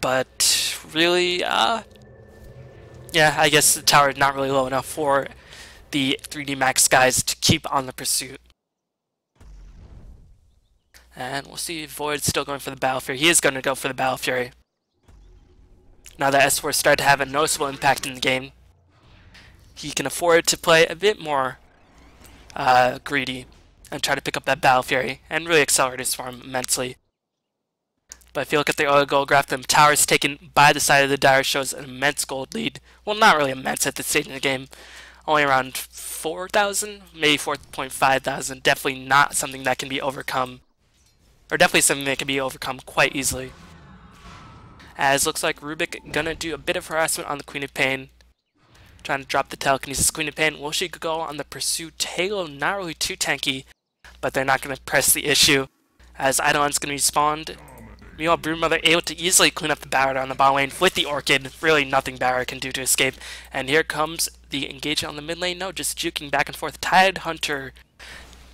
But really, yeah, I guess the tower is not really low enough for the 3D Max guys to keep on the pursuit. And we'll see if Void's still going for the Battle Fury. He is going to go for the Battle Fury. Now that S4 started to have a noticeable impact in the game, he can afford to play a bit more greedy and try to pick up that Battle Fury and really accelerate his farm immensely. But if you look at the early gold graph, the towers taken by the side of the Dire shows an immense gold lead. Well, not really immense at this stage in the game. Only around 4,000, maybe 4.5 thousand. Definitely not something that can be overcome. Or definitely something that can be overcome quite easily. As looks like Rubik gonna do a bit of harassment on the Queen of Pain. Trying to drop the telekinesis Queen of Pain. Will she go on the pursuit? Halo not really too tanky, but they're not gonna press the issue. As Eidolon's gonna be spawned. Meanwhile, Broodmother able to easily clean up the Barret on the bottom lane with the Orchid. Really nothing Barret can do to escape. And here comes the engagement on the mid lane. No, just juking back and forth. Tidehunter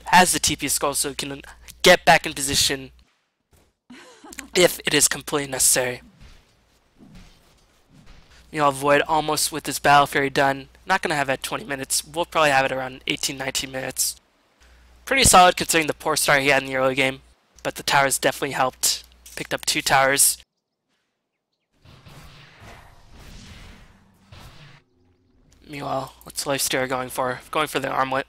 has the TP skull so he can get back in position if it is completely necessary. Meanwhile, Void almost with this Battle Fury done. Not going to have it at 20 minutes. We'll probably have it around 18-19 minutes. Pretty solid considering the poor start he had in the early game. But the towers definitely helped. Picked up 2 towers. Meanwhile, what's Lifestealer going for? Going for the armlet.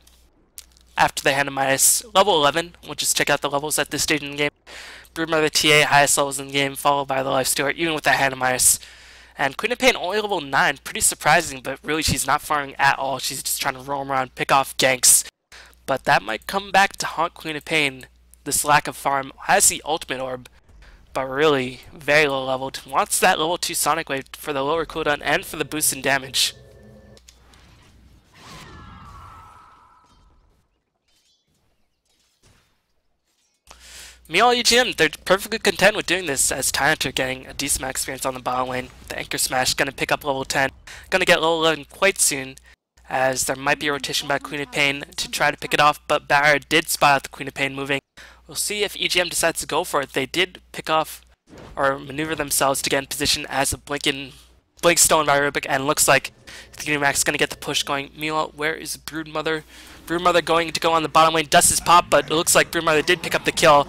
After they hand a minus level 11, we'll just check out the levels at this stage in the game. Broodmother TA, highest levels in the game, followed by the Lifestealer, even with that hand of minus. And Queen of Pain only level 9, pretty surprising, but really she's not farming at all. She's just trying to roam around, pick off ganks. But that might come back to haunt Queen of Pain. This lack of farm has the ultimate orb, but really very low leveled. Wants that level 2 Sonic Wave for the lower cooldown and for the boost in damage. Meanwhile, EGM, they're perfectly content with doing this as Tyrant are getting a decent amount of experience on the bottom lane. The Anchor Smash gonna pick up level 10, gonna get level 11 quite soon, as there might be a rotation by Queen of Pain to try to pick it off, but Barret did spot out the Queen of Pain moving. We'll see if EGM decides to go for it. They did pick off or maneuver themselves to get in position as a blink stone by Rubik, and looks like the Max is gonna get the push going. Meanwhile, where is Broodmother? Broodmother going to go on the bottom lane, dust his pop, but it looks like Broodmother did pick up the kill.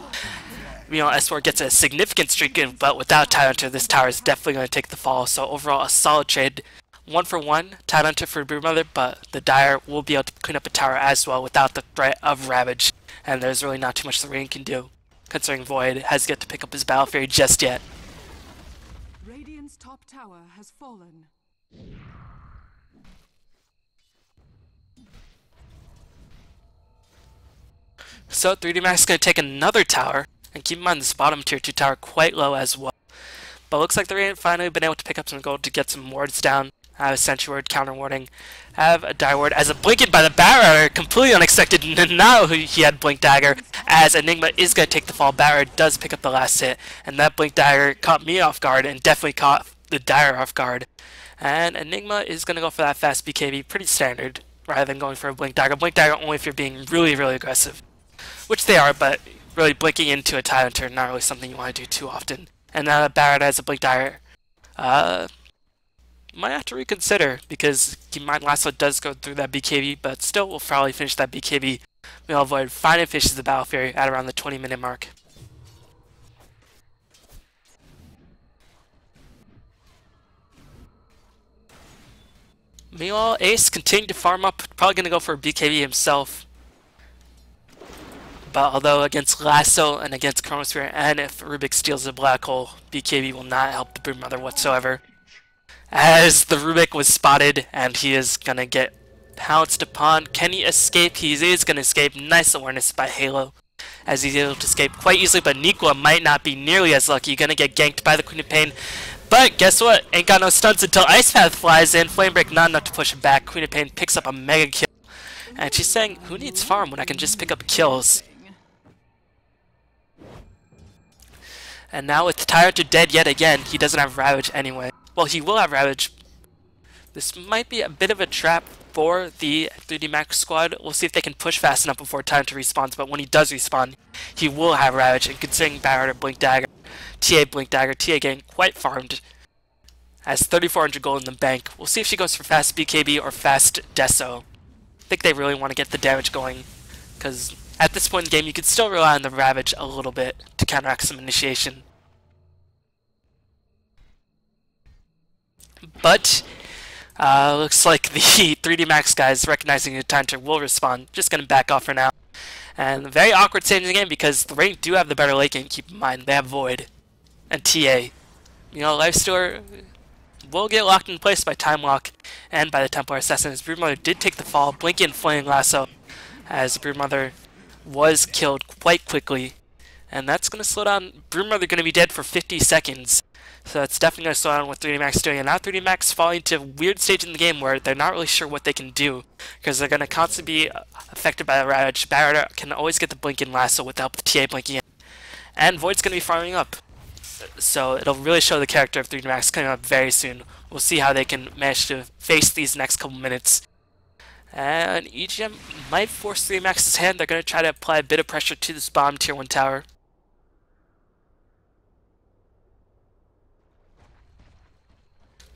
Meanwhile, S4 gets a significant streak in, but without Tidehunter, this tower is definitely going to take the fall. So overall, a solid trade. 1 for 1, Tidehunter for Broodmother, but the Dire will be able to clean up a tower as well without the threat of Ravage. And there's really not too much the Rain can do, considering Void has yet to pick up his Battle Fury just yet. Radiant's top tower has fallen. So 3D Max is going to take another tower, and keep in mind this bottom tier 2 tower quite low as well. But looks like the Radiant finally been able to pick up some gold to get some wards down. Have a Sentry Ward, Counter Warding, have a Die Ward as a Blinking by the Barret, completely unexpected. Now he had Blink Dagger, as Enigma is going to take the fall. Barret does pick up the last hit, and that Blink Dagger caught me off guard and definitely caught the Dire off guard. And Enigma is going to go for that fast BKB, pretty standard, rather than going for a Blink Dagger. Blink Dagger only if you're being really, really aggressive. Which they are, but really blinking into a Tidehunter, not really something you want to do too often. And now that Barret has a Blink Dagger, might have to reconsider, because keep in mind Lasso does go through that BKB, but still will probably finish that BKB. We'll avoid finally finishes the Battle Fury at around the 20-minute mark. Meanwhile, Ace continued to farm up, probably going to go for a BKB himself. But although against Lasso and against Chronosphere, and if Rubik steals the black hole, BKB will not help the Broodmother whatsoever. As the Rubik was spotted, and he is gonna get pounced upon. Can he escape? He is gonna escape. Nice awareness by Halo, as he's able to escape quite easily, but Nikola might not be nearly as lucky. Gonna get ganked by the Queen of Pain. But guess what? Ain't got no stunts until Ice Path flies in. Flame Break not enough to push him back. Queen of Pain picks up a mega kill. And she's saying, who needs farm when I can just pick up kills? And now with Tyrant dead yet again, he doesn't have Ravage anyway. Well, he will have Ravage. This might be a bit of a trap for the 3D Max squad. We'll see if they can push fast enough before Tyrant respawns, but when he does respawn, he will have Ravage. And considering Barrett or Blink Dagger, TA Blink Dagger, TA getting quite farmed. Has 3,400 gold in the bank. We'll see if she goes for fast BKB or fast Deso. I think they really want to get the damage going, because at this point in the game, you can still rely on the Ravage a little bit to counteract some initiation. But looks like the 3D Max guys recognizing the Tyrant will respond. Just going to back off for now. And a very awkward stage in the game because the Rain do have the better late game. Keep in mind, they have Void and TA. You know, Lifestealer will get locked in place by Time Lock and by the Templar Assassin. As Broodmother did take the fall, Blinky and Flaming Lasso, as Broodmother was killed quite quickly. And that's going to slow down. Broodmother going to be dead for 50 seconds. So it's definitely going to slow down what 3D Max is doing. And now 3D Max falling into a weird stage in the game where they're not really sure what they can do, because they're going to constantly be affected by the Ravage. Barrett can always get the Blink and Lasso with the help of TA blinking in. And Void's going to be farming up. So it'll really show the character of 3D Max coming up very soon. We'll see how they can manage to face these next couple minutes. And EGM might force 3D Max's hand. They're going to try to apply a bit of pressure to this bottom tier 1 tower.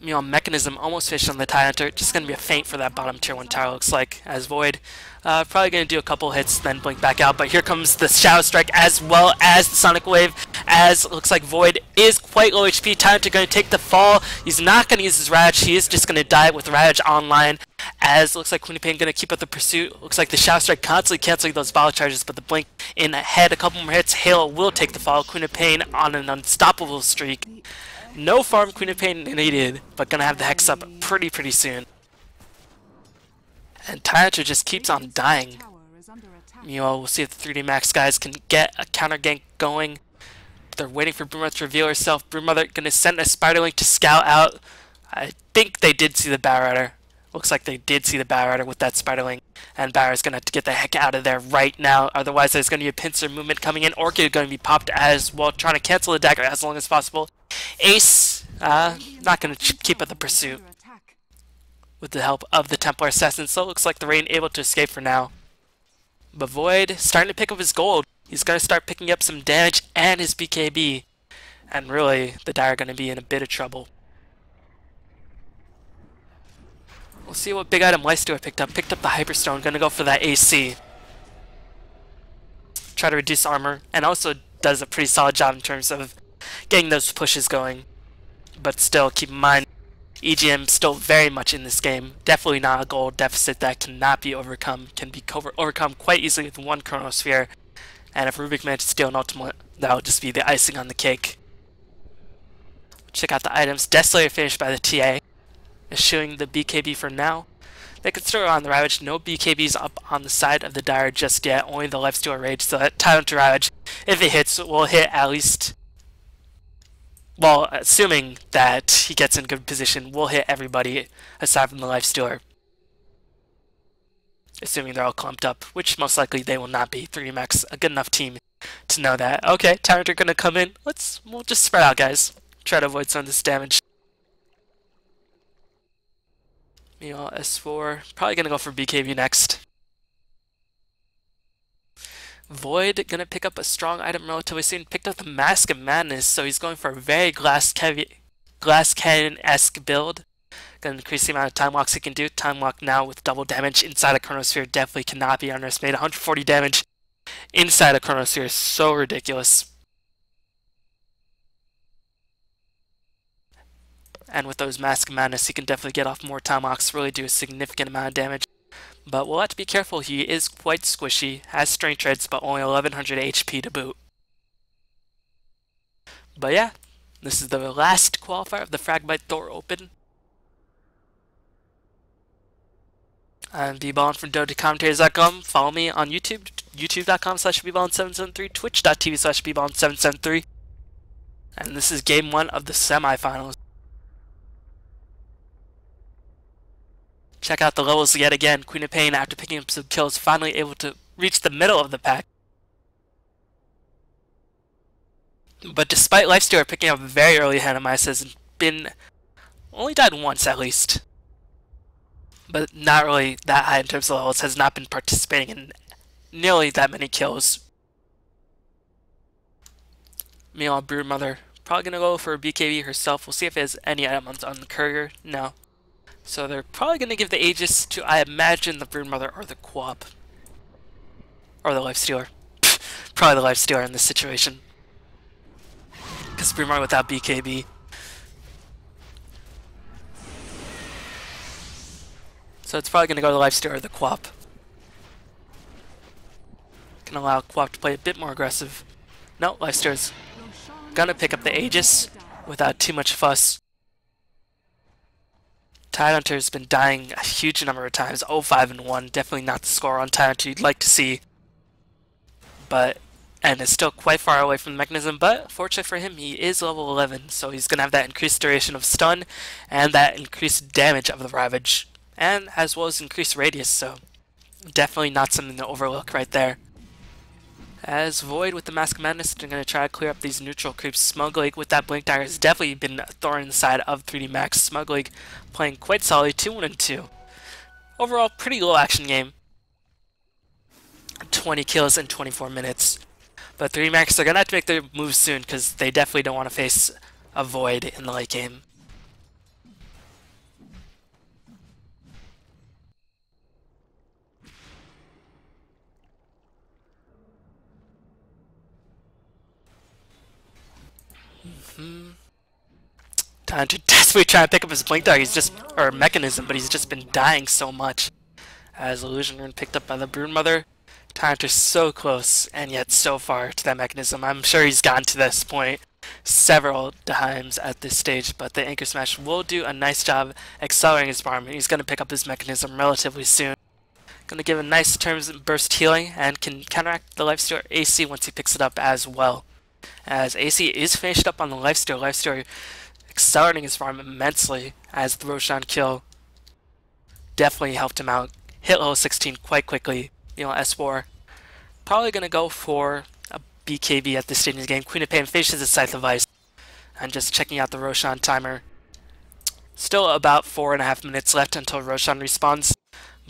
Meanwhile, Mechanism almost finished on the TIE Hunter. Just going to be a feint for that bottom tier 1 tower, looks like, as Void. Probably going to do a couple hits, then blink back out. But here comes the Shadow Strike as well as the Sonic Wave, as it looks like Void is quite low HP. TIE Hunter going to take the fall. He's not going to use his Ravage. He is just going to die with Ravage online, as it looks like Queen of Pain going to keep up the pursuit. Looks like the Shadow Strike constantly canceling those bottle charges, but the blink in ahead. A couple more hits. Halo will take the fall. Queen of Pain on an unstoppable streak. No farm Queen of Pain needed, but gonna have the Hex up pretty soon. And Tyrant just keeps on dying. Meanwhile, we'll see if the 3D Max guys can get a counter gank going. They're waiting for Broodmother to reveal herself. Broodmother gonna send a Spiderling to scout out. I think they did see the Bowrider. Looks like they did see the Bowrider with that Spiderling. And Bowrider's gonna have to get the heck out of there right now. Otherwise, there's gonna be a pincer movement coming in. Orchid gonna be popped as well, trying to cancel the dagger as long as possible. Ace, not going to keep up the pursuit with the help of the Templar Assassin, so it looks like the Rain able to escape for now. But Void starting to pick up his gold. He's going to start picking up some damage and his BKB, and really, the Dire are going to be in a bit of trouble. We'll see what big item Lifestealer picked up. Picked up the Hyperstone, going to go for that AC. Try to reduce armor, and also does a pretty solid job in terms of getting those pushes going. But still, keep in mind, EGM still very much in this game. Definitely not a gold deficit that cannot be overcome. Can be overcome quite easily with one Chronosphere. And if Rubik manages to steal an ultimate, that'll just be the icing on the cake. Check out the items. Deathslayer finished by the TA. Eschewing the BKB for now. They can still on the Ravage. No BKBs up on the side of the Dire just yet. Only the Lifestealer Rage. So that time to Ravage, if it hits, will hit at least... Well, assuming that he gets in good position, we'll hit everybody aside from the Lifestealer. Assuming they're all clumped up, which most likely they will not be. 3D Max, a good enough team to know that. Okay, Tyrant are gonna come in. We'll just spread out, guys. Try to avoid some of this damage. Meanwhile, S4, probably gonna go for BKB next. Void gonna pick up a strong item relatively soon. Picked up the Mask of Madness, so he's going for a very glass cannon-esque build. Gonna increase the amount of time locks he can do. Time lock now with double damage inside a Chronosphere definitely cannot be underestimated. 140 damage inside a Chronosphere is so ridiculous. And with those Mask of Madness, he can definitely get off more time locks, really do a significant amount of damage. But we'll have to be careful, he is quite squishy, has strength treads, but only 1100 HP to boot. But yeah, this is the last qualifier of the Fragbite THOR Open. I'm bballin from DotaCommentators.com. Follow me on YouTube, youtube.com/bballin773, twitch.tv/bballin773. And this is game 1 of the semifinals. Check out the levels yet again. Queen of Pain, after picking up some kills, finally able to reach the middle of the pack. But despite Lifestealer picking up very early ahead of Mice, has only died once at least. But not really that high in terms of levels, has not been participating in nearly that many kills. Meanwhile, Broodmother probably gonna go for a BKB herself. We'll see if it has any items on the courier. No. So they're probably gonna give the Aegis to, I imagine, the Broodmother or the Quap. Or the Lifestealer. Probably the Lifestealer in this situation. Because Broodmother without BKB. So it's probably going to go to the Lifestealer or the Quap. Can allow Quap to play a bit more aggressive. No, Lifestealer's going to pick up the Aegis without too much fuss. Tidehunter's been dying a huge number of times. 0-5-1. Definitely not the score on Tidehunter you'd like to see. And is still quite far away from the mechanism, but fortunately for him, he is level 11, so he's going to have that increased duration of stun and that increased damage of the Ravage, and as well as increased radius, so definitely not something to overlook right there. As Void with the Mask of Madness, they're going to try to clear up these neutral creeps. Smugleague with that Blink Dagger has definitely been a thorn in the side of 3D Max. Smugleague playing quite solidly, 2-1-2. Overall, pretty low action game. 20 kills in 24 minutes. But 3D Max are going to have to make their moves soon because they definitely don't want to face a Void in the late game. Time to desperately try to pick up his Blink Dagger, or Mechanism, but he's just been dying so much. As Illusion Rune picked up by the Broodmother. Tidehunter's so close, and yet so far to that Mechanism. I'm sure he's gotten to this point several times at this stage, but the Anchor Smash will do a nice job accelerating his farm. He's going to pick up his Mechanism relatively soon. Going to give a nice terms burst healing, and can counteract the Lifestealer AC once he picks it up as well. As AC is finished up on the Lifestealer. Lifestealer accelerating his farm immensely, as the Roshan kill definitely helped him out. Hit level 16 quite quickly. You know, S4 probably going to go for a BKB at this stage in the game. Queen of Pain finishes his Scythe of Ice. And just checking out the Roshan timer. Still about 4.5 minutes left until Roshan respawns.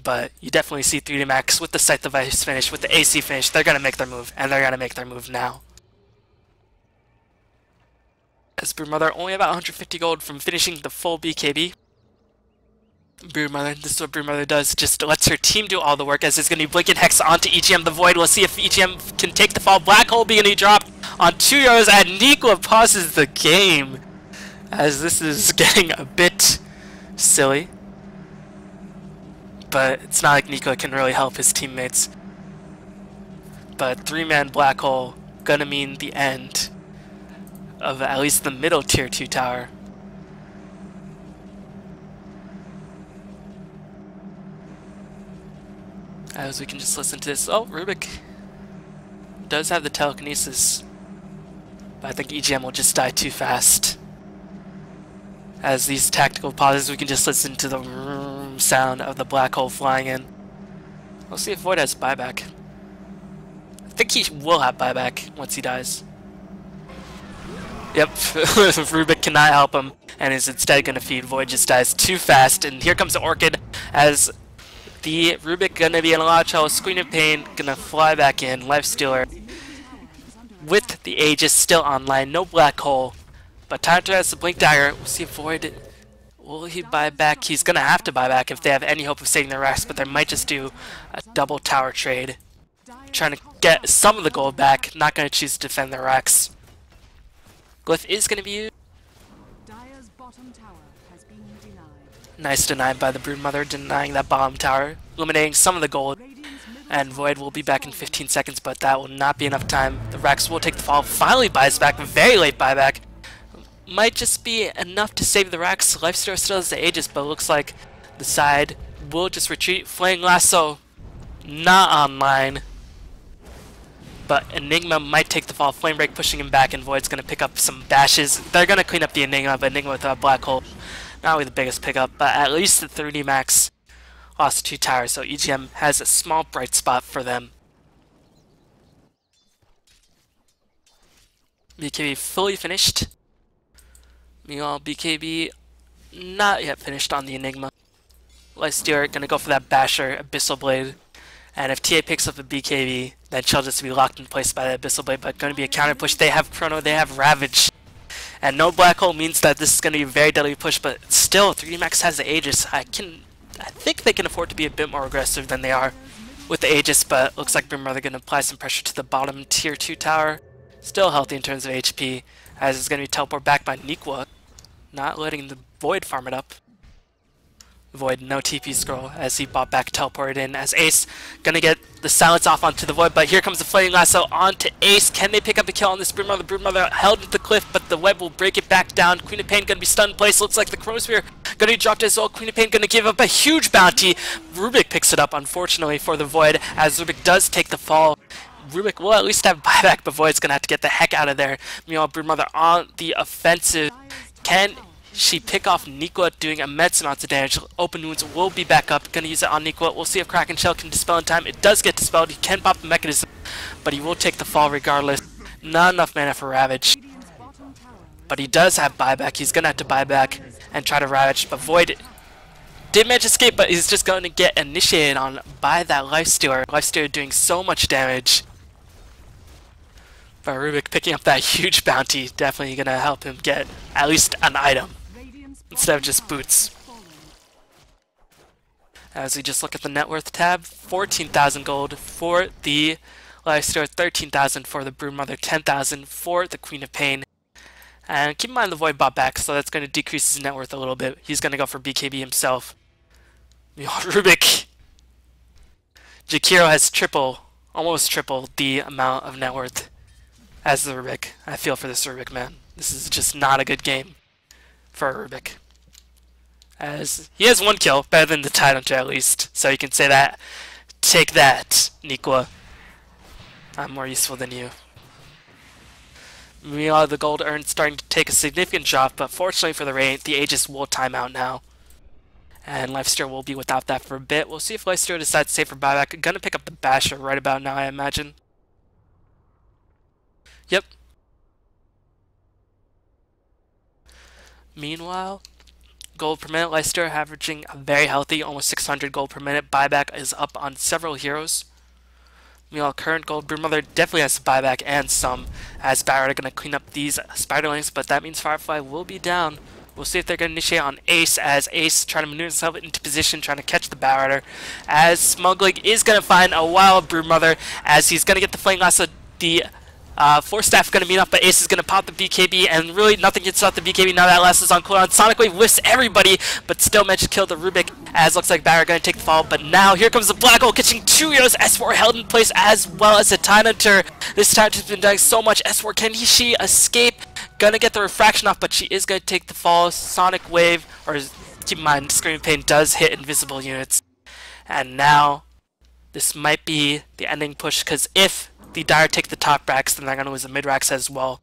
But you definitely see 3D Max with the Scythe of Ice finish, with the AC finish. They're going to make their move, and they're going to make their move now. As Broodmother only about 150 gold from finishing the full BKB. Broodmother, this is what Broodmother does, just lets her team do all the work, as it's going to be Blinking Hex onto EGM the Void. We'll see if EGM can take the fall. Black Hole being dropped on 2 euros, and Nikla pauses the game, as this is getting a bit silly. But it's not like Nikla can really help his teammates. But 3-man Black Hole gonna mean the end of at least the middle tier 2 tower. As we can just listen to this. Oh, Rubik does have the telekinesis, but I think EGM will just die too fast. As these tactical pauses, we can just listen to the sound of the black hole flying in. We'll see if Void has buyback. I think he will have buyback once he dies. Yep, Rubik cannot help him, and is instead going to feed. Void just dies too fast, and here comes the Orchid, as the Rubik gonna be in a lot of trouble. Queen of Pain gonna fly back in. Lifestealer with the Aegis still online. No black hole. But Tidehunter has the Blink Dagger. We'll see if Void, will he buy back? He's gonna have to buy back if they have any hope of saving their racks, but they might just do a double tower trade. Trying to get some of the gold back. Not gonna choose to defend their racks. Glyph is gonna be used. Dire's bottom tower has been denied. Nice deny by the Broodmother, denying that bottom tower, eliminating some of the gold. And Void will be back in 15 seconds, but that will not be enough time. The Rex will take the fall, finally buys back, very late buyback. Might just be enough to save the Rex. Lifesteal still has the Aegis, but it looks like the side will just retreat. Flaying Lasso, not online. But Enigma might take the fall. Flame Break pushing him back, and Void's going to pick up some bashes. They're going to clean up the Enigma, but Enigma with a Black Hole, not really the biggest pickup, but at least the 3D Max lost 2 towers, so EGM has a small bright spot for them. BKB fully finished. Meanwhile, BKB not yet finished on the Enigma. Lifestealer going to go for that Basher, Abyssal Blade. And if TA picks up a BKB, then she'll just be locked in place by the Abyssal Blade, but going to be a counter push. They have Chrono, they have Ravage. And no Black Hole means that this is going to be a very deadly push, but still, 3D Max has the Aegis. I think they can afford to be a bit more aggressive than they are with the Aegis, but looks like Broodmother going to apply some pressure to the bottom tier 2 tower. Still healthy in terms of HP, as it's going to be teleported back by Nikwa, not letting the Void farm it up. Void, no TP scroll, as he bought back, teleported in, as Ace gonna get the silence off onto the Void, but here comes the Flaming Lasso onto Ace. Can they pick up a kill on this Broodmother? Broodmother held into the cliff, but the web will break it back down. Queen of Pain gonna be stunned in place. Looks like the Chronosphere gonna be dropped as well. Queen of Pain gonna give up a huge bounty. Rubik picks it up, unfortunately, for the Void, as Rubik does take the fall. Rubik will at least have buyback, but Void's gonna have to get the heck out of there. Meanwhile, Broodmother on the offensive. Can she pick off Nikwa, doing immense amounts of damage? Open Wounds will be back up. Gonna use it on Nikwa. We'll see if Kraken Shell can dispel in time. It does get dispelled. He can pop the mechanism, but he will take the fall regardless. Not enough mana for Ravage. But he does have buyback. He's gonna have to buy back and try to Ravage. But Void did manage to escape, but he's just going to get initiated on by that Lifestealer. Lifestealer doing so much damage. But Rubik picking up that huge bounty, definitely gonna help him get at least an item instead of just boots. As we just look at the net worth tab, 14,000 gold for the Lifestealer, 13,000 for the Broodmother, 10,000 for the Queen of Pain. And keep in mind the Void bought back, so that's going to decrease his net worth a little bit. He's going to go for BKB himself. Rubik. Jakiro has almost triple the amount of net worth as the Rubik. I feel for this Rubik, man. This is just not a good game for Rubik. As he has 1 kill, better than the Tidehunter at least. So you can say that. Take that, Nikwa. I'm more useful than you. Meanwhile, the gold earned starting to take a significant drop, but fortunately for the Radiant, the Aegis will time out now. And Lifestealer will be without that for a bit. We'll see if Lifestealer decides to save for buyback. Gonna pick up the Basher right about now, I imagine. Yep. Meanwhile, gold per minute, Lifestealer averaging very healthy, almost 600 gold per minute. Buyback is up on several heroes. Meanwhile, current gold Broodmother definitely has to buyback and some, as Barrett are going to clean up these Spiderlings, but that means Firefly will be down. We'll see if they're going to initiate on Ace, as Ace trying to maneuver himself into position, trying to catch the Barretter, as Smuggling is going to find a wild Broodmother, as he's going to get the Flame Lasso. The Force Staff going to meet up, but Ace is going to pop the BKB, and really nothing gets out the BKB now that Last is on cooldown. Sonic Wave lifts everybody, but still managed to kill the Rubik, as looks like Barrett going to take the fall. But now here comes the Black Hole, catching 2 heroes. S4 held in place, as well as the Tidehunter. This Tidehunter's been doing so much. S4, can she escape? Gonna get the refraction off, but she is going to take the fall. Sonic Wave, or keep in mind, Screaming Pain does hit invisible units. And now, this might be the ending push, because if the Dire take the top racks, then they're going to lose the mid racks as well.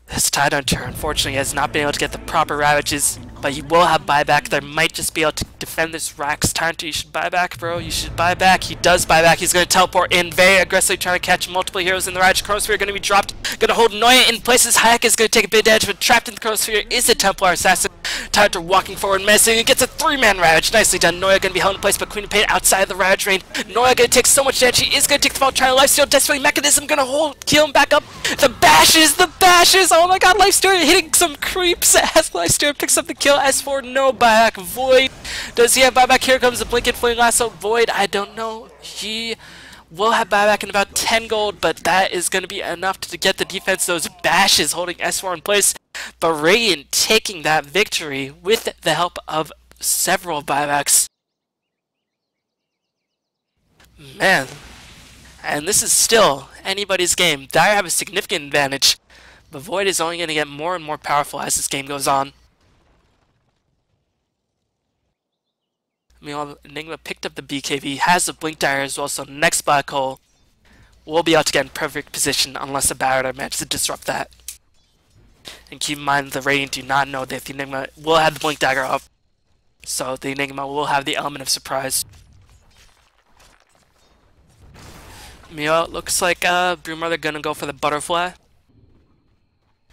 This Tidehunter, unfortunately, has not been able to get the proper Ravages, but he will have buyback. They might just be able to defend this racks. Tidehunter, you should buy back, bro. You should buy back. He does buy back. He's going to teleport in very aggressively, trying to catch multiple heroes in the Ravage. Chronosphere going to be dropped. Going to hold Noya in place. His Hayek is going to take a bit of damage, but trapped in the Chronosphere is a Templar Assassin. Tidehunter walking forward, menacing. He gets a 3-man Ravage. Nicely done. Noya going to be held in place, but Queen of Pain outside of the Ravage range. Noya going to take so much damage. He is going to take the fall, trying to lifesteal. Desperately Mechanism going to heal him back up. The bashes! Oh my god, Lifestealer hitting some creeps as Lifestealer picks up the kill. S4, no buyback. Void, does he have buyback? Here comes the Blinking Flame Lasso. Void, I don't know. He will have buyback in about 10 gold, but that is going to be enough to get the defense. Those bashes holding S4 in place. But Radiant taking that victory with the help of several buybacks. Man. And this is still anybody's game. Dire have a significant advantage, but Void is only going to get more and more powerful as this game goes on. Meanwhile, Enigma picked up the BKB, has the Blink Dire as well, so next black hole will be able to get in perfect position unless the Barrier manages to disrupt that. And keep in mind, the Radiant do not know that the Enigma will have the Blink Dagger up, so the Enigma will have the element of surprise. Meanwhile, it looks like Broodmother gonna go for the Butterfly.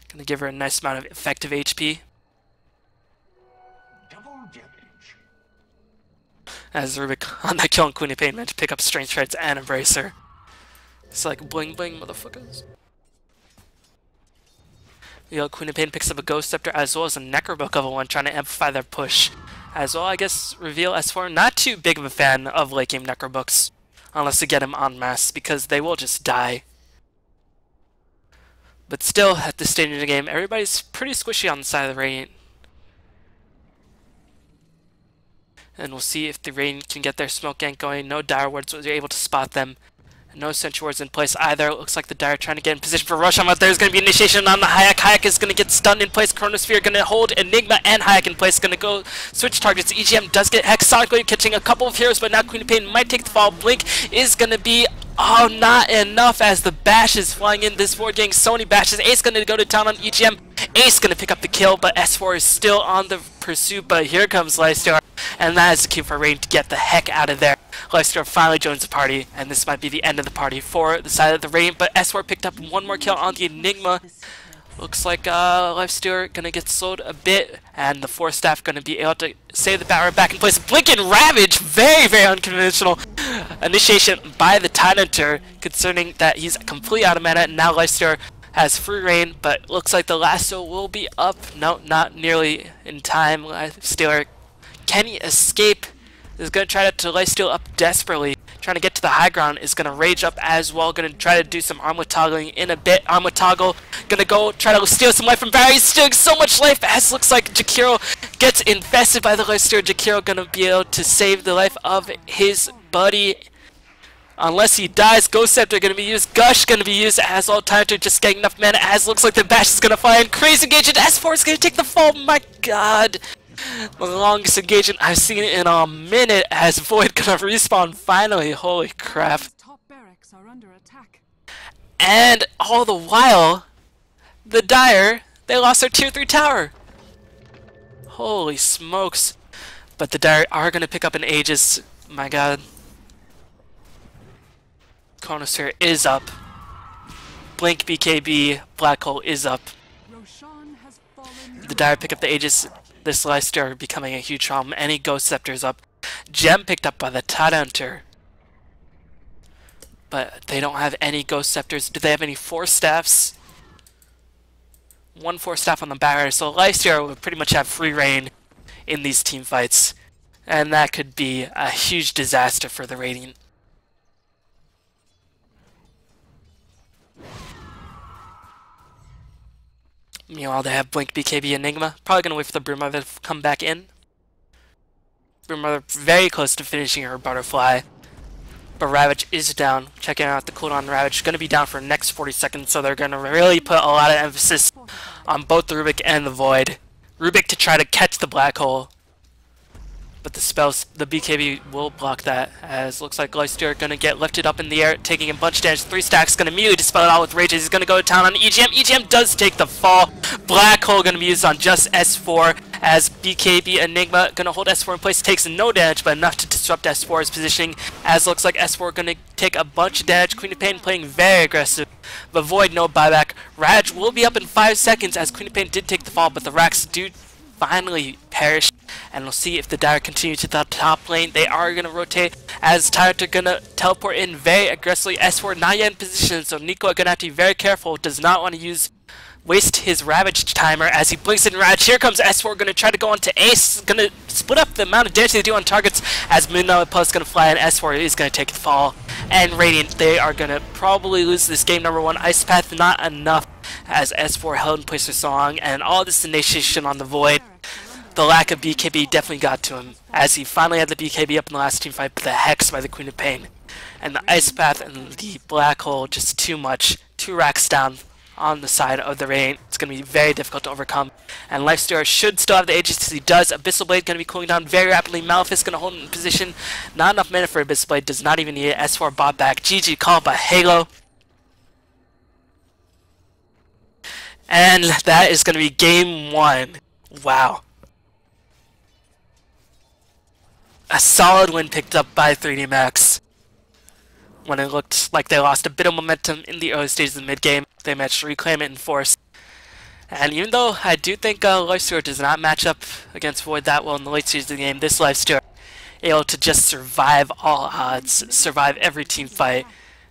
Gonna give her a nice amount of effective HP. As Rubik on that kill on Queen of Pain meant to pick up Strength Shreds and Embrace her. It's like bling bling, motherfuckers. Queen of Pain picks up a Ghost Scepter as well as a Necrobook level 1, trying to amplify their push. As well, I guess, reveal S4. Not too big of a fan of late game Necrobooks, unless you get them en masse, because they will just die. But still, at this stage of the game, everybody's pretty squishy on the side of the Radiant. And we'll see if the Radiant can get their smoke gank going. No Dire Wards was able to spot them. No Sentry Wards in place either. It looks like the Dire trying to get in position for rush on, but there's going to be initiation on the Hayek. Hayek is going to get stunned in place. Chronosphere going to hold Enigma and Hayek in place. Going to go switch targets. EGM does get Hex Sonic Wave, catching a couple of heroes, but now Queen of Pain might take the fall. Blink is going to be, oh, not enough as the bash is flying in. This Void getting so many bashes. Ace going to go to town on EGM. Ace going to pick up the kill, but S4 is still on the pursuit. But here comes Lifesteal, and that is the cue for Rain to get the heck out of there. Lifesteal finally joins the party, and this might be the end of the party for the side of the Rain, but S4 picked up one more kill on the Enigma. Looks like Lifesteal gonna get slowed a bit, and the 4 staff gonna be able to save the Barrier back in place. Blink and Ravage, very, very unconventional initiation by the Tidehunter, concerning that he's completely out of mana, and now Lifesteal has free reign, but looks like the lasso will be up. No, not nearly in time. Lifesteal, can he escape? Is going to try to Lifesteal up desperately, trying to get to the high ground. Is going to rage up as well, going to try to do some armlet toggling in a bit. Armlet toggle, going to go try to steal some life from Barry. He's stealing so much life, as looks like Jakiro gets infested by the Lifesteal. Jakiro going to be able to save the life of his buddy. Unless he dies, Ghost Scepter going to be used, Gush going to be used, as all time to just getting enough mana, as looks like the bash is going to fly in. Crazy engagement, S4 is going to take the fall, my god. The longest engagement I've seen in a minute, as Void gonna respawn finally, holy crap. Top barracks are under attack. And all the while, the Dire, they lost their tier 3 tower. Holy smokes. But the Dire are gonna pick up an Aegis, my god. Chronosphere is up. Blink BKB, Black Hole is up. Roshan has fallen. The Dire pick up the Aegis. This Lifesteal becoming a huge problem. Any Ghost Scepters up. Gem picked up by the Tidehunter. But they don't have any Ghost Scepters. Do they have any 4 staffs? 1 4 staff on the Barrier. So Lifesteal would pretty much have free reign in these team fights. And that could be a huge disaster for the Radiant. Meanwhile, they have Blink, BKB, Enigma. Probably going to wait for the Broodmother to come back in. Broodmother very close to finishing her Butterfly. But Ravage is down. Checking out the cooldown on Ravage. Going to be down for the next 40 seconds, so they're going to really put a lot of emphasis on both the Rubik and the Void. Rubik to try to catch the Black Hole. But the spells, the BKB will block that, as looks like Lifesteal going to get lifted up in the air, taking a bunch of damage. 3 stacks, going to immediately dispel it all with Rages. He's going to go to town on EGM. EGM does take the fall. Black Hole going to be used on just S4, as BKB Enigma going to hold S4 in place. Takes no damage, but enough to disrupt S4's positioning, as looks like S4 going to take a bunch of damage. Queen of Pain playing very aggressive, but Void no buyback. Raj will be up in 5 seconds, as Queen of Pain did take the fall, but the Racks do finally perish, and we'll see if the Dire continue to the top lane. They are going to rotate, as Tidehunter going to teleport in very aggressively. S4 not yet in position, so Nico going to have to be very careful. Does not want to waste his Ravage timer, as he blinks in Rage. Here comes S4 going to try to go onto Ace, going to split up the amount of damage they do on targets, as Moonlight Plus going to fly, and S4 is going to take the fall. And Radiant, they are going to probably lose this game number 1. Ice Path not enough, as S4 held in place for so long, and all this initiation on the Void. the lack of BKB definitely got to him, as he finally had the BKB up in the last team fight, but the Hex by the Queen of Pain. And the Ice Path and the Black Hole, just too much. 2 racks down on the side of the Radiant. It's going to be very difficult to overcome. And Lifestealer should still have the Aegis as he does. Abyssal Blade going to be cooling down very rapidly. Malefice going to hold in position. Not enough mana for Abyssal Blade. Does not even need it. S4 bot back. GG call by Halo. And that is going to be game 1. Wow. A solid win picked up by 3D Max. When it looked like they lost a bit of momentum in the early stages of the mid-game, they managed to reclaim it in force. And even though I do think Lifestealer does not match up against Void that well in the late stages of the game, this Lifestealer able to just survive all odds, survive every team fight,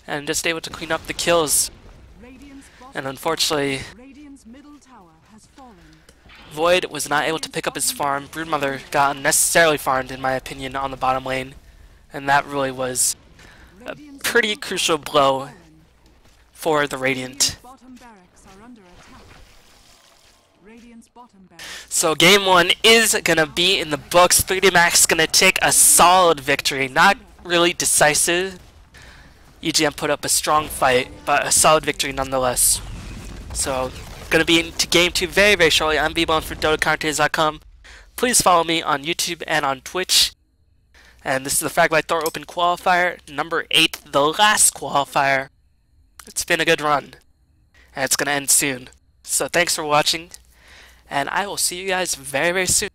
and just able to clean up the kills. And unfortunately, Void was not able to pick up his farm. Broodmother got unnecessarily farmed, in my opinion, on the bottom lane, and that really was a pretty crucial blow for the Radiant. So game 1 is gonna be in the books. 3D Max is gonna take a solid victory, not really decisive. EGM put up a strong fight, but a solid victory nonetheless. So gonna be into game 2 very, very shortly. I'm BBone for DotaCommentatorz.com. Please follow me on YouTube and on Twitch. And this is the Fragbite THOR Open Qualifier, number 8, the last qualifier. It's been a good run, and it's going to end soon. So thanks for watching, and I will see you guys very, very soon.